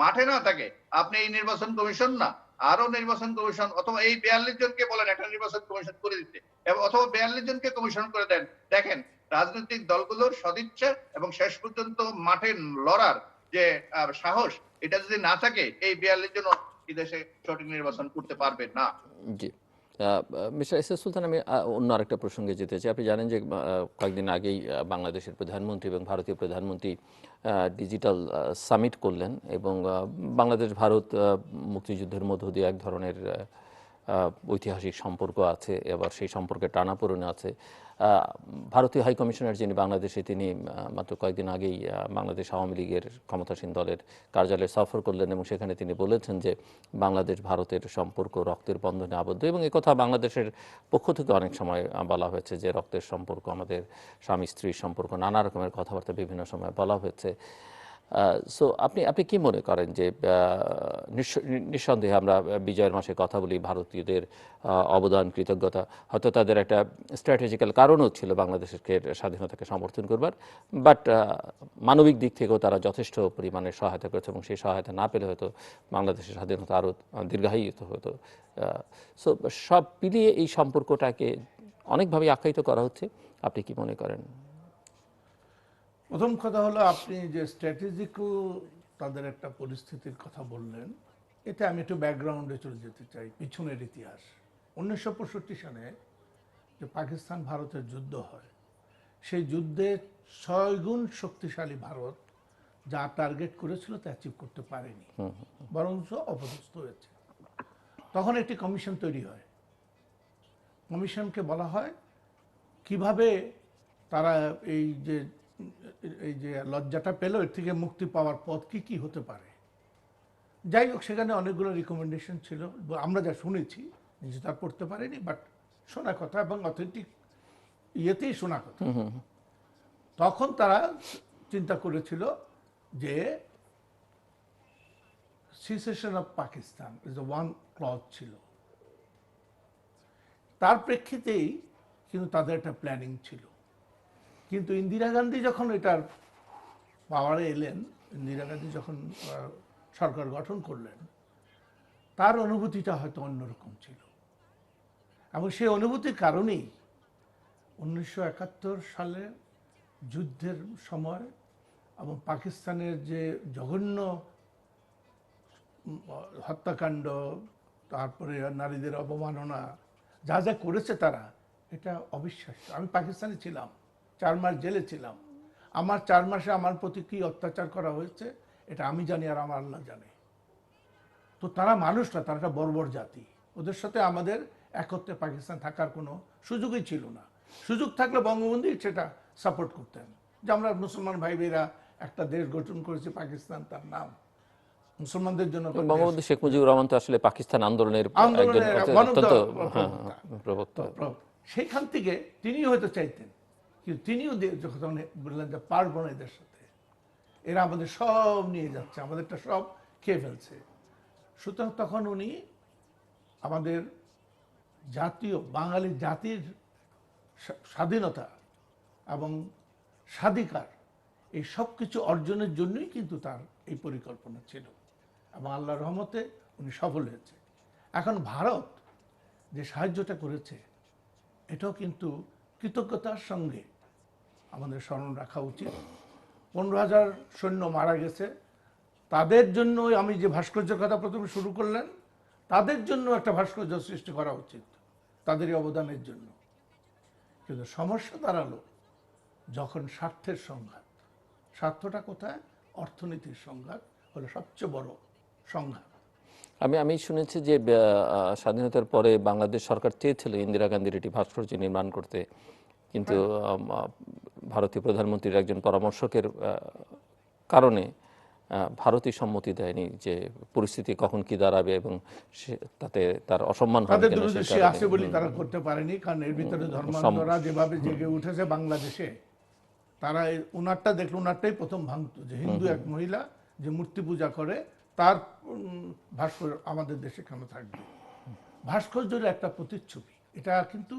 মাঠে না থাকে, আপনি এই নির্বাচন কমিশন না, আরো নির্বাচন কমিশন, অথবা এই 42 জনকে বলেন একটা নির্বাচন কমিশন করে দিতে, অথবা 42 জনকে কমিশন করে দেন। দেখেন রাজনৈতিক দলগুলোর সদিচ্ছা এবং শেষ পর্যন্ত মাঠে লড়ার যে সাহস, এটা যদি না থাকে, এই 42 জন একটি দেশে সঠিক নির্বাচন করতে পারবে না। জি। মিস্টার এস এস সুলতান, আমি অন্য আরেকটা প্রসঙ্গে যেতে চাই। আপনি জানেন যে কয়েকদিন আগেই বাংলাদেশের প্রধানমন্ত্রী এবং ভারতীয় প্রধানমন্ত্রী ডিজিটাল সামিট করলেন এবং বাংলাদেশ ভারত মুক্তিযুদ্ধের মধ্য দিয়ে এক ধরনের ঐতিহাসিক সম্পর্ক আছে, এবার সেই সম্পর্কে টানাপোড়েন আছে। ভারতীয় হাই কমিশনার যিনি বাংলাদেশে, তিনি মাত্র কয়েকদিন আগেই বাংলাদেশ আওয়ামী লীগের ক্ষমতাসীন দলের কার্যালয়ে সফর করলেন এবং সেখানে তিনি বলেছেন যে বাংলাদেশ ভারতের সম্পর্ক রক্তের বন্ধনে আবদ্ধ, এবং একথা বাংলাদেশের পক্ষ থেকে অনেক সময় বলা হয়েছে যে রক্তের সম্পর্ক, আমাদের স্বামী স্ত্রীর সম্পর্ক, নানা রকমের কথাবার্তা বিভিন্ন সময় বলা হয়েছে। সো আপনি কি মনে করেন যে নিঃসন্দেহে আমরা বিজয়ের মাসে কথা বলি, ভারতীয়দের অবদান, কৃতজ্ঞতা, হয়তো তাদের একটা স্ট্র্যাটেজিক্যাল কারণও ছিল বাংলাদেশের স্বাধীনতাকে সমর্থন করবার, বাট মানবিক দিক থেকেও তারা যথেষ্ট পরিমাণে সহায়তা করেছে এবং সেই সহায়তা না পেলে হয়তো বাংলাদেশের স্বাধীনতা আরও দীর্ঘায়িত হতো। সো সব মিলিয়ে এই সম্পর্কটাকে অনেকভাবে আখ্যায়িত করা হচ্ছে, আপনি কি মনে করেন? প্রথম কথা হলো, আপনি যে স্ট্র্যাটেজিক্যাল তাদের একটা পরিস্থিতির কথা বললেন, এটা আমি একটু ব্যাকগ্রাউন্ডে চলে যেতে চাই, পিছনের ইতিহাস। 1965 সালে যে পাকিস্তান ভারতের যুদ্ধ হয়, সেই যুদ্ধে 6 গুণ শক্তিশালী ভারত যা টার্গেট করেছিল তা অ্যাচিভ করতে পারেনি, বরঞ্চ অপদস্থ হয়েছে। তখন একটি কমিশন তৈরি হয়। কমিশনকে বলা হয় কিভাবে তারা এই যে লজ্জাটা পেল, এর থেকে মুক্তি পাওয়ার পথ কি কি হতে পারে। যাই হোক, সেখানে অনেকগুলো রিকমেন্ডেশন ছিল, আমরা যা শুনেছি, নিজে তা পড়তে পারিনি, বাট শোনা কথা এবং অথেন্টিক ইয়েতেই শোনা কথা। তখন তারা চিন্তা করেছিল যে secession of Pakistan is the one clause ছিল। তার প্রেক্ষিতেই কিন্তু তাদের একটা প্ল্যানিং ছিল। কিন্তু ইন্দিরা গান্ধী যখন এটার পাওয়ারে এলেন, ইন্দিরা গান্ধী যখন সরকার গঠন করলেন, তার অনুভূতিটা হয়তো অন্যরকম ছিল। এবং সেই অনুভূতির কারণেই 1971 সালে যুদ্ধের সময় এবং পাকিস্তানের যে জঘন্য হত্যাকাণ্ড, তারপরে নারীদের অবমাননা, যা যা করেছে তারা, এটা অবিশ্বাস্য। আমি পাকিস্তানে ছিলাম, 4 মাস জেলে ছিলাম। আমার 4 মাসে আমার প্রতি কি অত্যাচার করা হয়েছে এটা আমি জানি আর আমার আল্লাহ জানে। তো তারা মানুষ না, তারা একটা বর্বর জাতি। ওদের সাথে আমাদের একত্রে পাকিস্তান থাকার কোনো সুযোগই ছিল না। সুযোগ থাকলে বঙ্গবন্ধু সেটা সাপোর্ট করতেন, যে আমরা মুসলমান ভাই বোনেরা একটা দেশ গঠন করেছি পাকিস্তান, তার নাম মুসলমানদের জন্য। বঙ্গবন্ধু শেখ মুজিবুর রহমান তো আসলে পাকিস্তান আন্দোলনের একজন অত্যন্ত প্রবক্তা। সেইখান থেকে তিনিও হয়তো চাইতেন, কিন্তু তিনিও যখন বললেন যে পারবো না এদের সাথে, এরা আমাদের সব নিয়ে যাচ্ছে, আমাদেরটা সব খেয়ে ফেলছে, সুতরাং তখন উনি আমাদের জাতীয় বাঙালি জাতির স্বাধীনতা এবং স্বাধিকার, এই সব কিছু অর্জনের জন্যই কিন্তু তার এই পরিকল্পনা ছিল, এবং আল্লাহর রহমতে উনি সফল হয়েছে। এখন ভারত যে সাহায্যটা করেছে, এটাও কিন্তু কৃতজ্ঞতার সঙ্গে আমাদের স্মরণ রাখা উচিত। 15,000 সৈন্য মারা গেছে, তাদের জন্য আমি যে ভাস্কর্যের কথা প্রথমে শুরু করলেন, তাদের জন্য একটা ভাস্কর্য সৃষ্টি করা উচিত, তাদেরই অবদানের জন্য। কিন্তু সমস্যা দাঁড়ালো যখন স্বার্থের সংঘাত। স্বার্থটা কোথায়? অর্থনীতির সংঘাত হলো সবচেয়ে বড় সংঘাত। আমি শুনেছি যে স্বাধীনতার পরে বাংলাদেশ সরকার চেয়েছিল ইন্দিরা গান্ধীর এটি ভাস্কর্য নির্মাণ করতে, কিন্তু ভারতীয় প্রধানমন্ত্রীর একজন পরামর্শকের কারণে ভারতই সম্মতি দেয়নি, যে পরিস্থিতি কখন কি দাঁড়াবে এবং তাতে তার অসম্মান হবে তাদের দূরদর্শী আছে বলে তারা করতে পারেনি। কারণ এর ভিতরে ধর্মান্ধরা যেভাবে জেগে উঠেছে বাংলাদেশে, তারা উনারটা দেখলো, উনারটাই প্রথম ভাঙতো, যে হিন্দু এক মহিলা যে মূর্তি পূজা করে, তার ভাস্কর্য আমাদের দেশে কেন থাকবে? ভাস্কর্যের একটা প্রতিচ্ছবি, এটা কিন্তু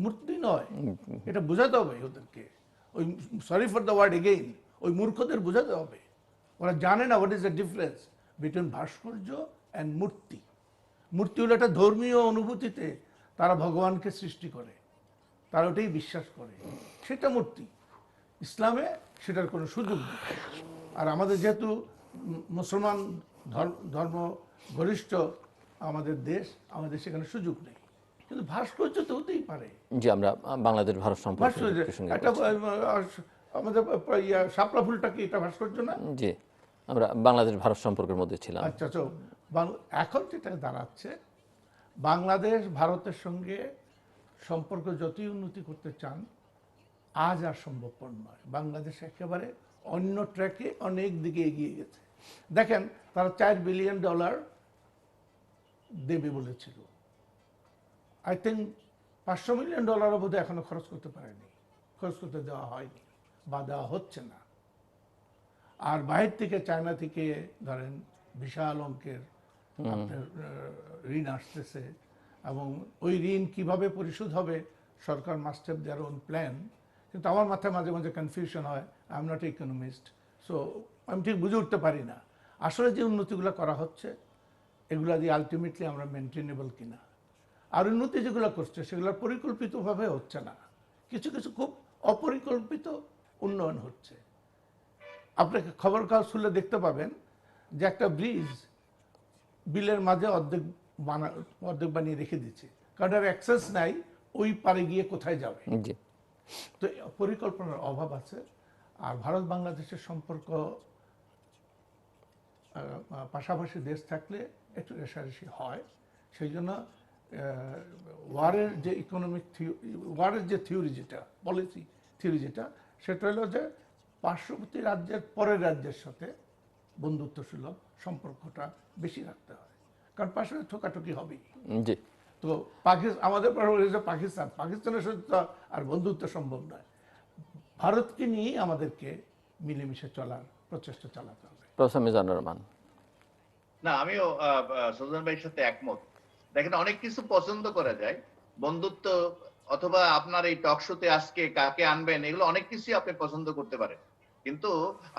মূর্তি নয়, এটা বোঝাতে হবে ওদেরকে। ওই sorry for the word again, ওই মূর্খদের বোঝাতে হবে। ওরা জানে না what is the difference between ভাস্কর্য অ্যান্ড মূর্তি। মূর্তি হলো একটা ধর্মীয় অনুভূতিতে তারা ভগবানকে সৃষ্টি করে, তারা ওটাই বিশ্বাস করে, সেটা মূর্তি। ইসলামে সেটার কোনো সুযোগ নেই। আর আমাদের যেহেতু মুসলমান ধর্ম ঘনিষ্ঠ আমাদের দেশ, আমাদের সেখানে সুযোগ নেই, কিন্তু ভাস্কর্য তো হতেই পারে। যে আমরা বাংলাদেশ ভারত সম্পর্ক ভাস্কর্য প্রসঙ্গে একটা বলছি। আমাদের শাপলা ফুলটা কি এটা ভাস্কর্য না? জি, আমরা বাংলাদেশ ভারত সম্পর্কের মধ্যে ছিলাম। আচ্ছা, তো এখন যেটা দাঁড়াচ্ছে, বাংলাদেশ ভারতের সঙ্গে সম্পর্ক যতই উন্নতি করতে চান, আজ আর সম্ভবপর নয়। বাংলাদেশ একেবারে অন্য ট্র্যাকে অনেক দিকে এগিয়ে গেছে। দেখেন, তারা $4 বিলিয়ন দেবে বলেছিল। আই থিঙ্ক $500 মিলিয়ন বোধহয় এখনো খরচ করতে পারেনি, খরচ করতে দেওয়া হয়নি বা দেওয়া হচ্ছে না। আর বাইরে থেকে, চায়না থেকে ধরেন বিশাল অঙ্কের আপনার ঋণ আসতেছে, এবং ওই ঋণ কিভাবে পরিশোধ হবে, সরকার must have their own plan. কিন্তু আমার মাথায় মাঝে মাঝে কনফিউশন হয়, I am not economist, so আমি ঠিক বুঝে উঠতে পারি না আসলে যে উন্নতিগুলো করা হচ্ছে এগুলা দিয়ে আলটিমেটলি আমরা মেনটেনেবল কিনা। আর উন্নতি যেগুলো করছে সেগুলো পরিকল্পিতভাবে হচ্ছে না, কিছু কিছু খুব অপরিকল্পিত উন্নয়ন হচ্ছে। আপনাকে খবর কাগজ খুলে দেখতে পাবেন যে একটা ব্রিজ বিলের মাঝে অর্ধেক বানিয়ে রেখে দিচ্ছে, কারণ এর অ্যাক্সেস নাই, ওই পারে গিয়ে কোথায় যাবে। জি, তো পরিকল্পনার অভাব আছে। আর ভারত বাংলাদেশের সম্পর্ক পাশাপাশি দেশ থাকলে একটু রেশারেশি হয়। সেই জন্য ওয়ারের যে ওয়ারের যে থিওরি, যেটা পলিসি থিওরি, যেটা সেটা হলো যে পার্শ্ববর্তী রাজ্যের পরের রাজ্যের সাথে বন্ধুত্ব সুলভ সম্পর্কটা বেশি রাখতে হয়, কারণ পাশাপাশি ঠোকাঠুকি হবেই। জি। তো আমাদের পাকিস্তানের সাথে তো আর বন্ধুত্ব সম্ভব নয়। ভারতকে নিয়েই আমাদেরকে মিলেমিশে চলার প্রচেষ্টা চালাতে হবে। প্রফেসর মিজানুর রহমান। না, আমিও সুজন ভাইয়ের সাথে একমত। দেখেন, অনেক কিছু পছন্দ করা যায়, বন্ধুত্ব অথবা আপনার এই টক শোতে আজকে কাকে আনবেন, এগুলো অনেক কিছুই আপনি পছন্দ করতে পারেন, কিন্তু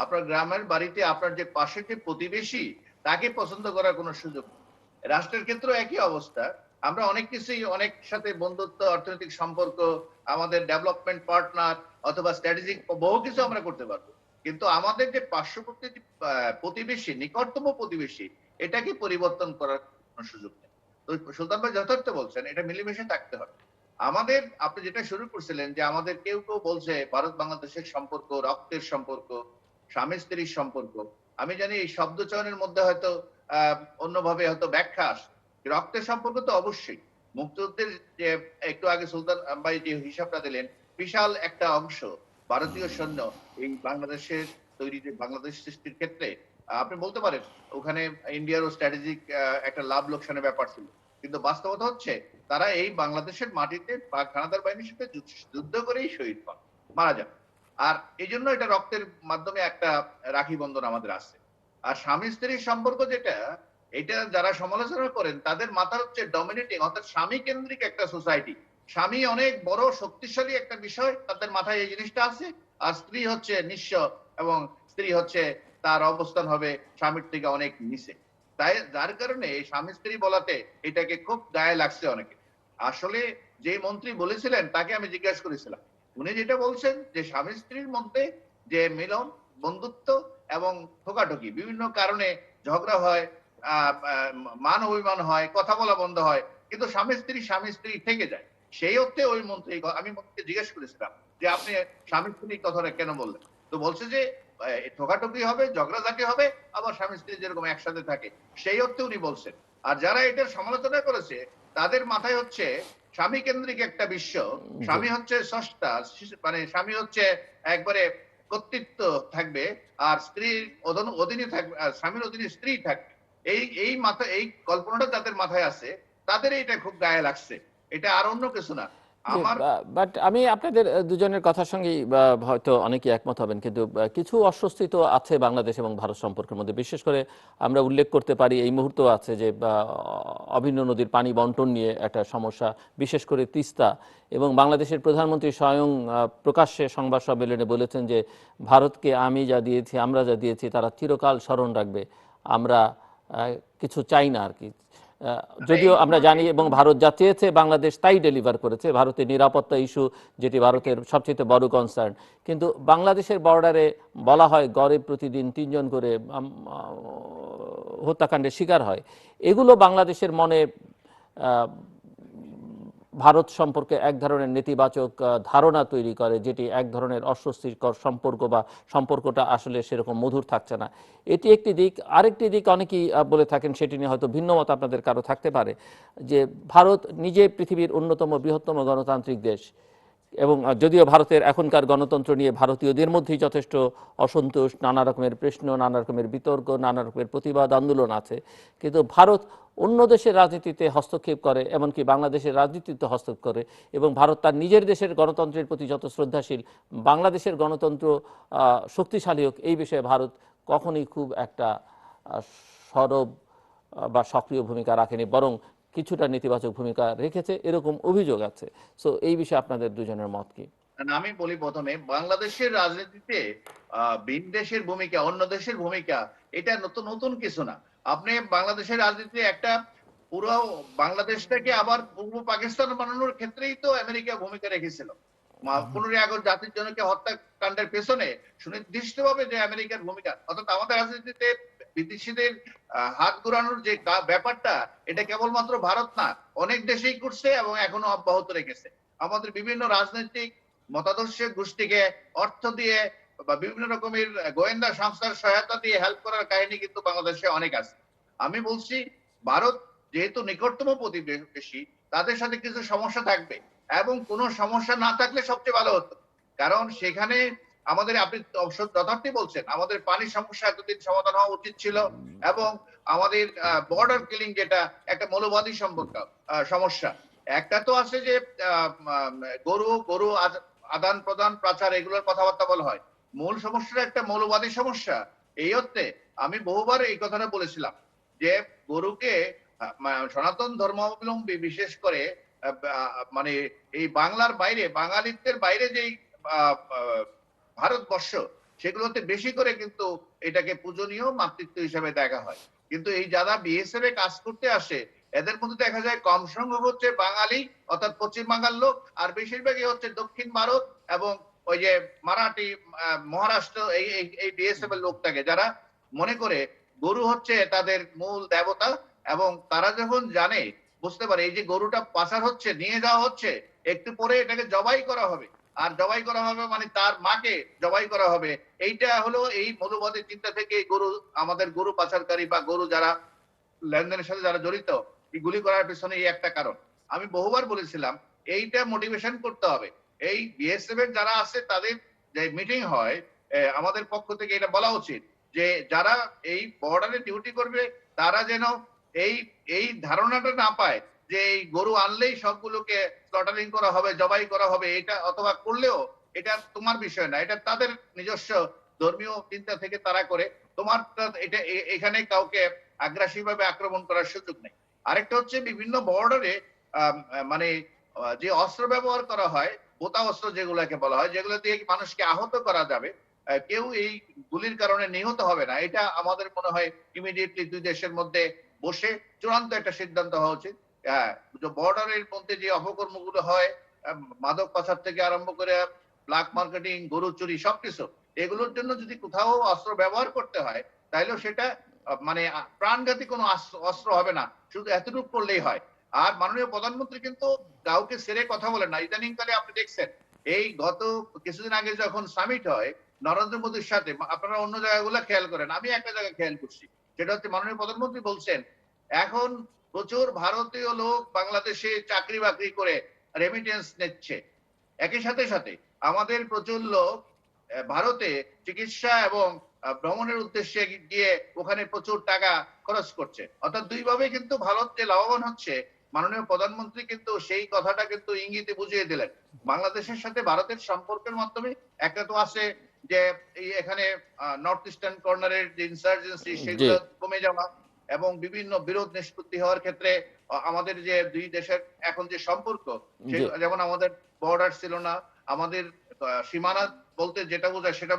আপনার গ্রামের বাড়িতে আপনার যে পাশের যে প্রতিবেশী, তাকে পছন্দ করার কোনো সুযোগ নেই। রাষ্ট্রের ক্ষেত্রেও একই অবস্থা। আমরা অনেক কিছুই, অনেক সাথে বন্ধুত্ব, অর্থনৈতিক সম্পর্ক, আমাদের ডেভেলপমেন্ট পার্টনার অথবা স্ট্র্যাটেজিক বহু কিছু আমরা করতে পারবো, কিন্তু আমাদের যে পার্শ্ববর্তী প্রতিবেশী, নিকটতম প্রতিবেশী, এটাকে পরিবর্তন করার কোনো সুযোগ নেই। তো সুলতান ভাই যথার্থ বলছেন, এটা মিলেমিশে থাকতে হবে। আমাদের, আপনি যেটা শুরু করছিলেন যে আমাদের কেউ কেউ বলছে ভারত বাংলাদেশের সম্পর্ক রক্তের সম্পর্ক, স্বামী স্ত্রীর সম্পর্ক। আমি জানি এই শব্দ চয়নের মধ্যে হয়তো অন্যভাবে হয়তো ব্যাখ্যা আসে। রক্তের সম্পর্ক তো অবশ্যই। মুক্তিযুদ্ধের যে একটু আগে সুলতান ভাই যে হিসাবটা দিলেন, বিশাল একটা অংশ ভারতীয় সৈন্য এই বাংলাদেশের তৈরি, যে বাংলাদেশ সৃষ্টির ক্ষেত্রে আপনি বলতে পারেন ওখানে ইন্ডিয়ারও স্ট্র্যাটেজিক একটা লাভ লোকসানের ব্যাপার ছিল, কিন্তু বাস্তবতা হচ্ছে তারা এই বাংলাদেশের মাটিতে হানাদার বাহিনীর সাথে যুদ্ধ করেই শহীদ হন, মারা যান। আর এই জন্য এটা রক্তের মাধ্যমে একটা রাখি বন্ধন আমাদের আছে। আর স্বামী স্ত্রীর সম্পর্ক যেটা, এটা যারা সমালোচনা করেন তাদের মাথা হচ্ছে ডমিনেটিং, অর্থাৎ স্বামী কেন্দ্রিক একটা সোসাইটি। স্বামী অনেক বড় শক্তিশালী একটা বিষয়, তাদের মাথায় এই জিনিসটা আছে। আর স্ত্রী হচ্ছে নিঃস্ব, এবং স্ত্রী হচ্ছে তার অবস্থান হবে স্বামীর থেকে অনেক নিচে। তাই যার কারণে এই স্বামী স্ত্রী বলাতে এটাকে খুব গায়ে লাগছে অনেকে। আসলে যে মন্ত্রী বলেছিলেন তাকে আমি জিজ্ঞাসা করেছিলাম, উনি যেটা বলছেন যে স্বামী স্ত্রীর মধ্যে যে মিলন, বন্ধুত্ব এবং ঠোকাঠুকি, বিভিন্ন কারণে ঝগড়া হয়, মান অভিমান হয়, কথা বলা বন্ধ হয়, কিন্তু স্বামী স্ত্রী থেকে যায়। সেই অর্থে ওই মন্ত্রী, আমি মন্ত্রীকে জিজ্ঞেস করেছিলাম যে আপনি স্বামী স্ত্রী কথাটা কেন বললেন, তো বলছে যে ঠোকাঠুকি হবে, ঝগড়াঝাটি হবে, আবার স্বামী স্ত্রী যেরকম একসাথে থাকে, সেই অর্থে উনি বলছেন। আর যারা এটার সমালোচনা করেছে তাদের মাথায় হচ্ছে স্বামী কেন্দ্রিক একটা বিশ্ব, জি, স্বামী হচ্ছে স্রষ্টা, মানে স্বামী হচ্ছে একবারে কর্তৃত্ব থাকবে, আর স্ত্রীর অধীনে থাকবে, আর স্বামীর অধীনে স্ত্রী থাকবে। এই কল্পনাটা যাদের মাথায় আছে তাদের এটা খুব গায়ে লাগছে, এটা আর অন্য কিছু না। জি। আমার বাট আমি আপনাদের দুজনের কথার সঙ্গেই হয়তো অনেকেই একমত হবেন, কিন্তু কিছু অস্বস্তি তো আছে বাংলাদেশ এবং ভারত সম্পর্কের মধ্যে। বিশেষ করে আমরা উল্লেখ করতে পারি, এই মুহূর্তেও আছে যে অভিন্ন নদীর পানি বন্টন নিয়ে একটা সমস্যা, বিশেষ করে তিস্তা। এবং বাংলাদেশের প্রধানমন্ত্রী স্বয়ং প্রকাশ্যে সংবাদ সম্মেলনে বলেছেন যে ভারতকে আমি যা দিয়েছি, আমরা যা দিয়েছি, তারা চিরকাল স্মরণ রাখবে, আমরা কিছু চাই না আর কি। যদিও আমরা জানি এই এবং ভারত যা চেয়েছে বাংলাদেশ তাই ডেলিভার করেছে, ভারতের নিরাপত্তা ইস্যু যেটি ভারতের সবচেয়ে বড় কনসার্ন, কিন্তু বাংলাদেশের বর্ডারে বলা হয় গড়ে প্রতিদিন ৩ জন করে হত্যাকাণ্ডের শিকার হয়। এগুলো বাংলাদেশের মনে আহ, ভারত সম্পর্কে এক ধরনের নেতিবাচক ধারণা তৈরি করে, যেটি এক ধরনের অস্বস্তিকর সম্পর্ক বা সম্পর্কটা আসলে সেরকম মধুর থাকছে না। এটি একটি দিক। আরেকটি দিক অনেকেই বলে থাকেন, সেটি নিয়ে হয়তো ভিন্ন মত আপনাদের কারো থাকতে পারে, যে ভারত নিজে পৃথিবীর অন্যতম বৃহত্তম গণতান্ত্রিক দেশ, এবং যদিও ভারতের এখনকার গণতন্ত্র নিয়ে ভারতীয়দের মধ্যেই যথেষ্ট অসন্তোষ, নানা রকমের প্রশ্ন, নানা রকমের বিতর্ক, নানা রকমের প্রতিবাদ আন্দোলন আছে, কিন্তু ভারত অন্য দেশের রাজনীতিতে হস্তক্ষেপ করে, এমনকি বাংলাদেশের রাজনীতিতে হস্তক্ষেপ করে, এবং ভারত তার নিজের দেশের গণতন্ত্রের প্রতি যত শ্রদ্ধাশীল, বাংলাদেশের গণতন্ত্র শক্তিশালী হোক এই বিষয়ে ভারত কখনোই খুব একটা সরব বা সক্রিয় ভূমিকা রাখেনি, বরং কিছুটা নেতিবাচক ভূমিকা রেখেছে, এরকম অভিযোগ আছে। সো এই বিষয়ে আপনাদের দুজনের মত কি? আমি বলি প্রথমে, বাংলাদেশের রাজনীতিতে ভিন দেশের ভূমিকা, অন্য দেশের ভূমিকা, এটা নতুন নতুন কিছু না। আপনি বাংলাদেশের রাজনীতিতে একটা পুরো বাংলাদেশটাকে আবার পূর্ব পাকিস্তান বানানোর ক্ষেত্রেই তো আমেরিকা ভূমিকা রেখেছিল। 15ই আগস্ট জাতির জনকে হত্যাকাণ্ডের পেছনে সুনির্দিষ্টভাবে যে আমেরিকার ভূমিকা, অর্থাৎ আমাদের রাজনীতিতে বিদেশিদের হাত ঘোরানোর যে ব্যাপারটা, এটা কেবলমাত্র ভারত না, অনেক দেশেই করছে এবং এখনো অব্যাহত রেখেছে। আমাদের বিভিন্ন রাজনৈতিক মতাদর্শের গোষ্ঠীকে অর্থ দিয়ে বা বিভিন্ন রকমের গোয়েন্দা সংস্থার সহায়তা দিয়ে হেল্প করার কাহিনী কিন্তু বাংলাদেশে অনেক আছে। আমি বলছি, ভারত যেহেতু নিকটতম প্রতিবেশী, তাদের সাথে কিছু সমস্যা থাকবে, এবং কোনো সমস্যা না থাকলে সবচেয়ে ভালো হতো। কারণ সেখানে আমাদের, আপনি যথার্থই বলছেন, আমাদের পানির সমস্যা এতদিন সমাধান হওয়া উচিত ছিল, এবং আমাদের বর্ডার কিলিং, যেটা একটা মৌলবাদী সম্পর্ক সমস্যা। একটা তো আছে যে গরু গরু আদান প্রদান পাচার, এগুলোর কথাবার্তা বলা হয়। মূল সমস্যাটা একটা মৌলবাদী সমস্যা। এই অর্থে আমি বহুবার এই কথাটা বলেছিলাম যে গরুকে সনাতন ধর্মাবলম্বী বিশেষ করে মানে এই বাংলার বাইরে, বাঙালিত্বের বাইরে যেই ভারতবর্ষ, সেগুলোতে বেশি করে কিন্তু এটাকে পূজনীয় মাতৃত্ব হিসেবে দেখা হয়। কিন্তু এই যারা বিএসএফ এ কাজ করতে আসে, এদের মধ্যে দেখা যায় কম সংখ্যক হচ্ছে বাঙালি, অর্থাৎ পশ্চিম বাংলার লোক, আর বেশিরভাগই হচ্ছে দক্ষিণ ভারত এবং ওই যে মারাঠি, মহারাষ্ট্র, এই বিএসএফ এর লোক থাকে, যারা মনে করে গরু হচ্ছে তাদের মূল দেবতা। এবং তারা যখন জানে, বুঝতে পারে এই যে গরুটা পাচার হচ্ছে, নিয়ে যাওয়া হচ্ছে, একটু পরে এটাকে জবাই করা হবে, আর জবাই করা হবে মানে তার মাকে জবাই করা হবে। এইটা হলো এই মৌলবাদী চিন্তা থেকে গরু, আমাদের গরু পাচারকারী বা গরু যারা লেনদেনের সাথে যারা জড়িত, এই গুলি করার পেছনে এই একটা কারণ। আমি বহুবার বলেছিলাম এইটা মোটিভেশন করতে হবে। এই বিএসএফ এর যারা আছে তাদের যে মিটিং হয়, আমাদের পক্ষ থেকে এটা বলা উচিত যে যারা এই বর্ডারে ডিউটি করবে, তারা যেন এই এই ধারণাটা না পায় যে এই গরু আনলেই সবগুলোকে স্লটারিং করা হবে, জবাই করা হবে। এটা অথবা করলেও এটা তোমার বিষয় না, এটা তাদের নিজস্ব ধর্মীয় চিন্তা থেকে তারা করে। তোমার এটা এখানে কাউকে আগ্রাসী ভাবে আক্রমণ করার সুযোগ নেই। আরেকটা হচ্ছে বিভিন্ন বর্ডারে মানে যে অস্ত্র ব্যবহার করা হয়, বোতা অস্ত্র যেগুলোকে বলা হয়, যেগুলো দিয়ে মানুষকে আহত করা যাবে, কেউ এই গুলির কারণে নিহত হবে না, এটা আমাদের মনে হয় ইমিডিয়েটলি দুই দেশের মধ্যে বসে চূড়ান্ত একটা সিদ্ধান্ত হওয়া উচিত। বর্ডারের মধ্যে যে অপকর্মগুলো হয়, মাদক পাচার থেকে আরম্ভ করে ব্ল্যাক মার্কেটিং, গরু চুরি, সবকিছু, এগুলোর জন্য যদি কোথাও অস্ত্র ব্যবহার করতে হয়, তাইলেও সেটা মানে প্রাণঘাতী কোনো অস্ত্র হবে না, শুধু এতটুকু করলেই হয়। আর মাননীয় প্রধানমন্ত্রী কিন্তু কাউকে ছেড়ে কথা বলেন না। ইদানিং কালে আপনি দেখছেন, এই গত কিছুদিন আগে যখন সামিট হয় নরেন্দ্র মোদীর সাথে, আপনারা অন্য জায়গাগুলো খেয়াল করেন, আমি একটা জায়গা খেয়াল করছি, সেটা হচ্ছে মাননীয় প্রধানমন্ত্রী বলছেন এখন প্রচুর ভারতীয় লোক বাংলাদেশে চাকরি বাকরি করে রেমিটেন্স নিচ্ছে। একই সাথে সাথে আমাদের প্রচুর লোক ভারতে চিকিৎসা এবং ভ্রমণের উদ্দেশ্যে গিয়ে ওখানে প্রচুর টাকা খরচ করছে। অর্থাৎ দুইভাবে কিন্তু ভারত যে লাভবান হচ্ছে, মাননীয় প্রধানমন্ত্রী কিন্তু সেই কথাটা কিন্তু ইঙ্গিতে বুঝিয়ে দিলেন। বাংলাদেশের সাথে ভারতের সম্পর্কের মাধ্যমে একটা তো আছে যে এখানে নর্থ ইস্টার্ন কর্নারের যে ইনসার্জেন্সি, জি, সেগুলো কমে যাওয়া এবং বিভিন্ন বিরোধ নিষ্পত্তি হওয়ার ক্ষেত্রে আমাদের যে দুই দেশের এখন যে সম্পর্ক, জি, যেমন আমাদের বর্ডার ছিল না, আমাদের সীমানা বলতে যেটা বোঝায় সেটা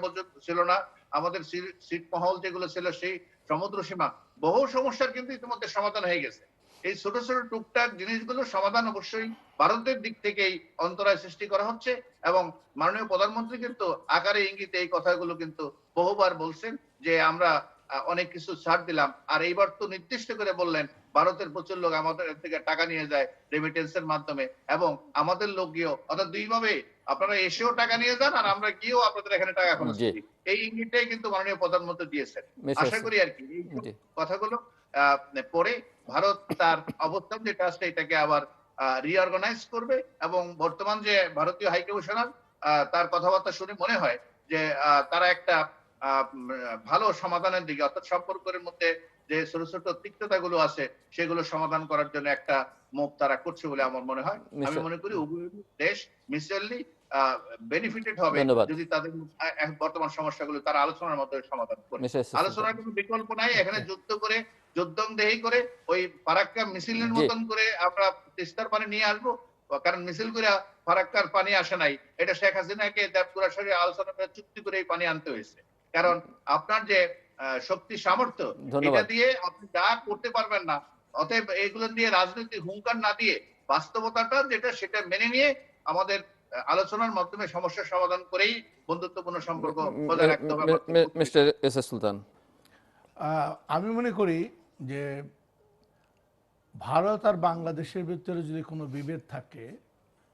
ছিল না, আমাদের ছিটমহল যেগুলো ছিল সেই সমুদ্র সীমা, বহু সমস্যার কিন্তু ইতিমধ্যে সমাধান হয়ে গেছে। এই ছোট ছোট টুকটাক জিনিসগুলো সমাধান অবশ্যই ভারতের দিক থেকেই অন্তরায় সৃষ্টি করা হচ্ছে, এবং মাননীয় প্রধানমন্ত্রী কিন্তু আকারে ইঙ্গিতে এই কথাগুলো কিন্তু বহুবার বলছেন যে আমরা অনেক কিছু ছাড় দিলাম। আর এইবার তো নির্দিষ্ট করে বললেন ভারতের প্রচুর লোক আমাদের থেকে টাকা নিয়ে যায় রেমিটেন্সের মাধ্যমে, এবং আমাদের লোক গিয়েও, অর্থাৎ দুই ভাবে আপনারা এসেও টাকা নিয়ে যান আর আমরা গিয়েও আপনাদের এখানে টাকা খরচ জি করি, এই ইঙ্গিতটাই কিন্তু মাননীয় প্রধানমন্ত্রী দিয়েছেন। মিস্টার আশা করি আর কি এই জি কথাগুলো পরে ভারত তার অবস্থান যেটা আছে এটাকে আবার রিঅর্গানাইজ করবে, এবং বর্তমান যে ভারতীয় হাইকমিশনার তার কথাবার্তা শুনে মনে হয় যে তারা একটা ভালো সমাধানের দিকে, অর্থাৎ সম্পর্কের মধ্যে যে ছোট ছোট তিক্ততাগুলো আছে সেগুলো সমাধান করার জন্য একটা মুভ তারা করছে বলে আমার মনে হয়। আমি মিস্টার মনে করি উভয় দেশ মিউচুয়ালি বেনিফিটেড হবে ধন্যবাদ যদি তাদের বর্তমান সমস্যাগুলো তারা আলোচনার মাধ্যমে সমাধান করে। মিস্টার সুলতান আলোচনার কোনো বিকল্প নাই, এখানে যুদ্ধ করে যুদ্ধংদেহী করে ওই ফারাক্কা মিছিলের জি মতন করে আমরা তিস্তার পানি নিয়ে আসবো, কারণ মিছিল করে ফারাক্কার পানি আসে নাই, এটা শেখ হাসিনাকে দেবপুরার সঙ্গে আলোচনা করে চুক্তি করে এই পানি আনতে হয়েছে। কারণ আপনার যে শক্তি সামর্থ্য এটা ধন্যবাদ দিয়ে আপনি যা করতে পারবেন না, অতএব এগুলো দিয়ে রাজনৈতিক হুঙ্কার না দিয়ে বাস্তবতাটা যেটা সেটা মেনে নিয়ে আমাদের আলোচনার মাধ্যমে সমস্যার সমাধান করেই বন্ধুত্বপূর্ণ সম্পর্ক বজায় রাখতে হবে। মিস্টার এস এস সুলতান আমি মনে করি যে ভারত আর বাংলাদেশের ভিতরে যদি কোনো বিভেদ থাকে,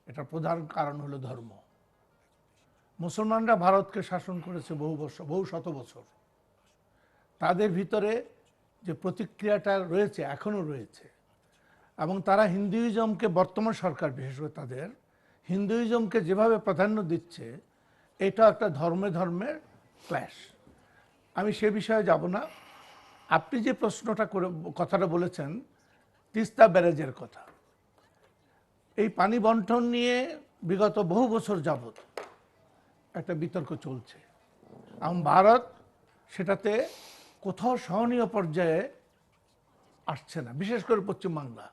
এটা প্রধান কারণ হলো ধর্ম। মুসলমানরা ভারতকে শাসন করেছে বহু বছর, বহু শত বছর। তাদের ভিতরে যে প্রতিক্রিয়াটা রয়েছে এখনো রয়েছে, এবং তারা হিন্দুইজমকে, বর্তমান সরকার বিশেষ করে তাদের হিন্দুইজমকে যেভাবে প্রাধান্য দিচ্ছে, এটা একটা ধর্মে ধর্মের ক্ল্যাশ। আমি সে বিষয়ে যাব না। আপনি যে প্রশ্নটা করে কথাটা বলেছেন তিস্তা ব্যারেজের কথা, এই পানি বন্টন নিয়ে বিগত বহু বছর যাবত একটা বিতর্ক চলছে, এবং ভারত সেটাতে কোথাও সহনীয় পর্যায়ে আসছে না, বিশেষ করে পশ্চিমবাংলা।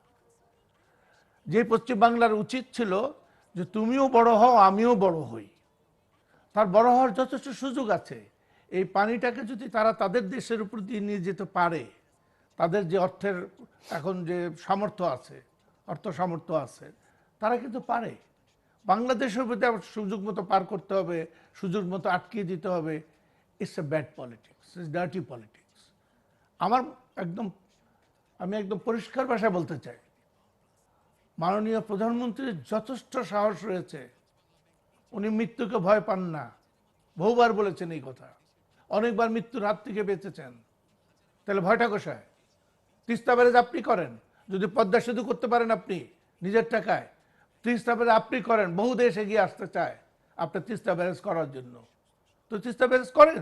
যে পশ্চিমবাংলার উচিত ছিল যে তুমিও বড় হও আমিও বড় হই, তার বড় হওয়ার যথেষ্ট সুযোগ আছে। এই পানিটাকে যদি তারা তাদের দেশের উপর দিয়ে নিয়ে যেতে পারে, তাদের যে অর্থের এখন যে সামর্থ্য আছে, অর্থ সামর্থ্য আছে, তারা কিন্তু পারে। বাংলাদেশের প্রতি আবার সুযোগ মতো পার করতে হবে, সুযোগ মতো আটকিয়ে দিতে হবে। It's a bad politics, it's dirty politics. আমি একদম পরিষ্কার ভাষায় বলতে চাই, মাননীয় প্রধানমন্ত্রীর যথেষ্ট সাহস রয়েছে, উনি মৃত্যুকে ভয় পান না, বহুবার বলেছেন এই কথা, অনেকবার মৃত্যুর হাত থেকে বেঁচেছেন। তাহলে ভয়টা কোথায়? তিস্তা ব্যারেজ আপনি করেন, যদি পদ্মা সেতু করতে পারেন আপনি নিজের টাকায়, তিস্তা ব্যারেজ আপনি করেন। বহু দেশ এগিয়ে আসতে চায় আপনার তিস্তা ব্যারেজ করার জন্য, তো তিস্তা ব্যারেজ করেন,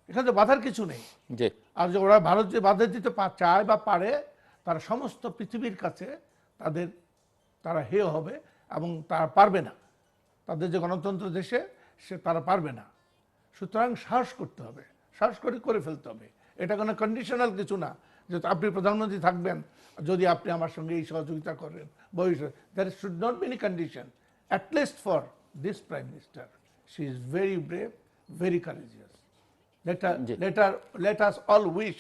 এখানে তো বাধার কিছু নেই। জি আর যে ওরা ভারত যে বাধা দিতে চায় বা পারে, তারা সমস্ত পৃথিবীর কাছে তারা হেয় হবে, এবং তারা পারবে না। তাদের যে গণতন্ত্র দেশে তারা পারবে না। সুতরাং সাহস করতে হবে, সাহস করে ফেলতে হবে। এটা কোনো কন্ডিশনাল কিছু না যে আপনি প্রধানমন্ত্রী থাকবেন যদি আপনি আমার সঙ্গে এই সহযোগিতা করেন। There should not be any condition, at least for this prime minister. She is very brave, very courageous. let us all wish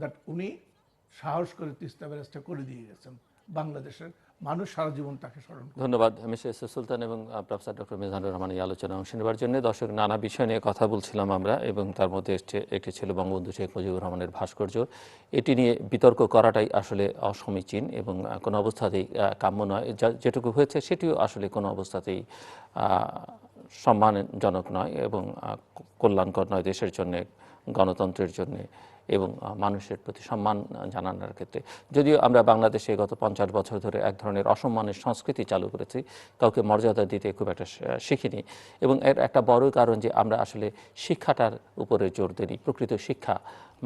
that উনি সাহস করে তিস্তা ব্যারেজটা করে দিয়ে গেছেন। বাংলাদেশের মানুষ সারা জীবন তাকে স্মরণ করে। ধন্যবাদ মিস্টার এস এস সুলতান এবং প্রফেসর ডক্টর মিজানুর রহমান এই আলোচনায় অংশ নেওয়ার জন্য। দর্শক, নানা বিষয় নিয়ে কথা বলছিলাম আমরা, এবং তার মধ্যে একটি ছিল বঙ্গবন্ধু শেখ মুজিবুর রহমানের ভাস্কর্য। এটি নিয়ে বিতর্ক করাটাই আসলে অসমীচীন এবং কোনো অবস্থাতেই কাম্য নয়। যেটুকু হয়েছে সেটিও আসলে কোনো অবস্থাতেই সম্মানজনক নয় এবং কল্যাণকর নয় দেশের জন্য, গণতন্ত্রের জন্য এবং মানুষের প্রতি সম্মান জানানোর ক্ষেত্রে। যদিও আমরা বাংলাদেশে গত 50 বছর ধরে এক ধরনের অসম্মানের সংস্কৃতি চালু করেছি, কাউকে মর্যাদা দিতে খুব একটা শিখিনি, এবং এর একটা বড় কারণ যে আমরা আসলে শিক্ষাটার উপরে জোর দিই। প্রকৃত শিক্ষা,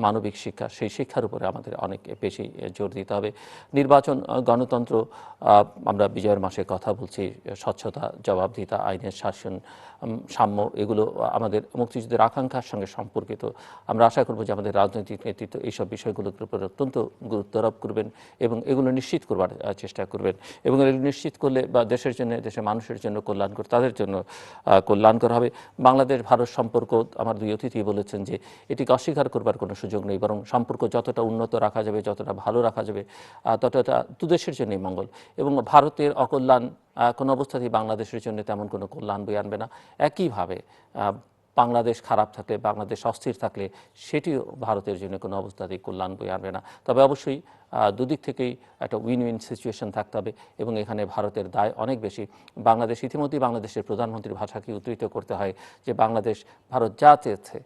মানবিক শিক্ষা, সেই শিক্ষার উপরে আমাদের অনেক বেশি জোর দিতে হবে। নির্বাচন, গণতন্ত্র, আমরা বিজয়ের মাসে কথা বলছি, স্বচ্ছতা, জবাবদিহিতা, আইনের শাসন, সাম্য, এগুলো আমাদের মুক্তিযুদ্ধের আকাঙ্ক্ষার সঙ্গে সম্পর্কিত। আমরা আশা করব যে আমাদের রাজনৈতিক নেতৃত্ব এইসব বিষয়গুলোর উপর অত্যন্ত গুরুত্ব আরোপ করবেন এবং এগুলো নিশ্চিত করবার চেষ্টা করবেন, এবং এগুলো নিশ্চিত করলে বা দেশের জন্য, দেশের মানুষের জন্য কল্যাণকর, তাদের জন্য কল্যাণকর হবে। বাংলাদেশ ভারত সম্পর্ক, আমার দুই অতিথি বলেছেন যে এটিকে অস্বীকার করবার কোনো সুযোগ সুযোগ নেই, বরং সম্পর্ক যতটা উন্নত রাখা যাবে, যতটা ভালো রাখা যাবে, ততটা দুদেশের জন্যই মঙ্গল। এবং ভারতের অকল্যাণ কোনো অবস্থাতেই বাংলাদেশের জন্য তেমন কোনো কল্যাণ বয়ে আনবে না। একইভাবে বাংলাদেশ খারাপ থাকলে, বাংলাদেশ অস্থির থাকলে সেটিও ভারতের জন্য কোনো অবস্থাতেই কল্যাণ বয়ে আনবে না। তবে অবশ্যই দুদিক থেকেই একটা উইন উইন সিচুয়েশন থাকতে হবে এবং এখানে ভারতের দায় অনেক বেশি। বাংলাদেশ ইতিমধ্যেই বাংলাদেশের প্রধানমন্ত্রীর ভাষাকে উদ্ধৃত করতে হয় যে বাংলাদেশ ভারত যা চেয়েছে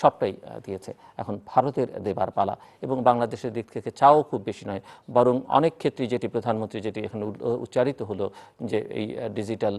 সবটাই দিয়েছে, এখন ভারতের দেবার পালা। এবং বাংলাদেশের দিক থেকে চাও খুব বেশি নয়, বরং অনেক ক্ষেত্রে যেটি প্রধানমন্ত্রী যেটি এখানে উচ্চারিত হলো যে এই ডিজিটাল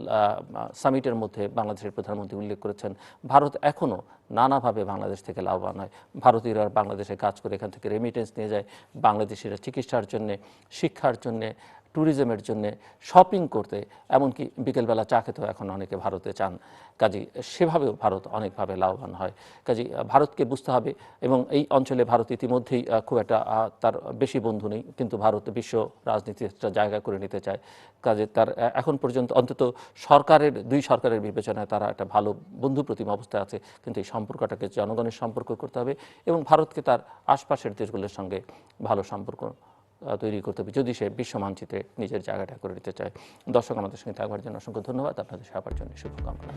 সামিটের মধ্যে বাংলাদেশের প্রধানমন্ত্রী উল্লেখ করেছেন ভারত এখনও নানাভাবে বাংলাদেশ থেকে লাভবান হয়। ভারতীয়রা বাংলাদেশে কাজ করে এখান থেকে রেমিটেন্স নিয়ে যায়, বাংলাদেশিরা চিকিৎসার জন্যে, শিক্ষার জন্যে, ট্যুরিজমের জন্য, শপিং করতে, এমনকি বিকেলবেলা চা খেতেও এখন অনেকে ভারতে চান। কাজী সেভাবেও ভারত অনেকভাবে লাভবান হয়। কাজী ভারতকে বুঝতে হবে। এবং এই অঞ্চলে ভারত ইতিমধ্যেই খুব একটা তার বেশি বন্ধু নেই, কিন্তু ভারত বিশ্ব রাজনীতির একটা জায়গা করে নিতে চায়। কাজে তার এখন পর্যন্ত অন্তত দুই সরকারের বিবেচনায় তারা একটা ভালো বন্ধু প্রতিম অবস্থায় আছে, কিন্তু এই সম্পর্কটাকে জনগণের সম্পর্ক করতে হবে এবং ভারতকে তার আশপাশের দেশগুলোর সঙ্গে ভালো সম্পর্ক তৈরি করতে হবে যদি সে বিশ্ব মানচিত্রে নিজের জায়গাটা করে নিতে চায়। দর্শক, আমাদের সঙ্গে থাকবার জন্য অসংখ্য ধন্যবাদ। আপনাদের সবার জন্য শুভকামনা।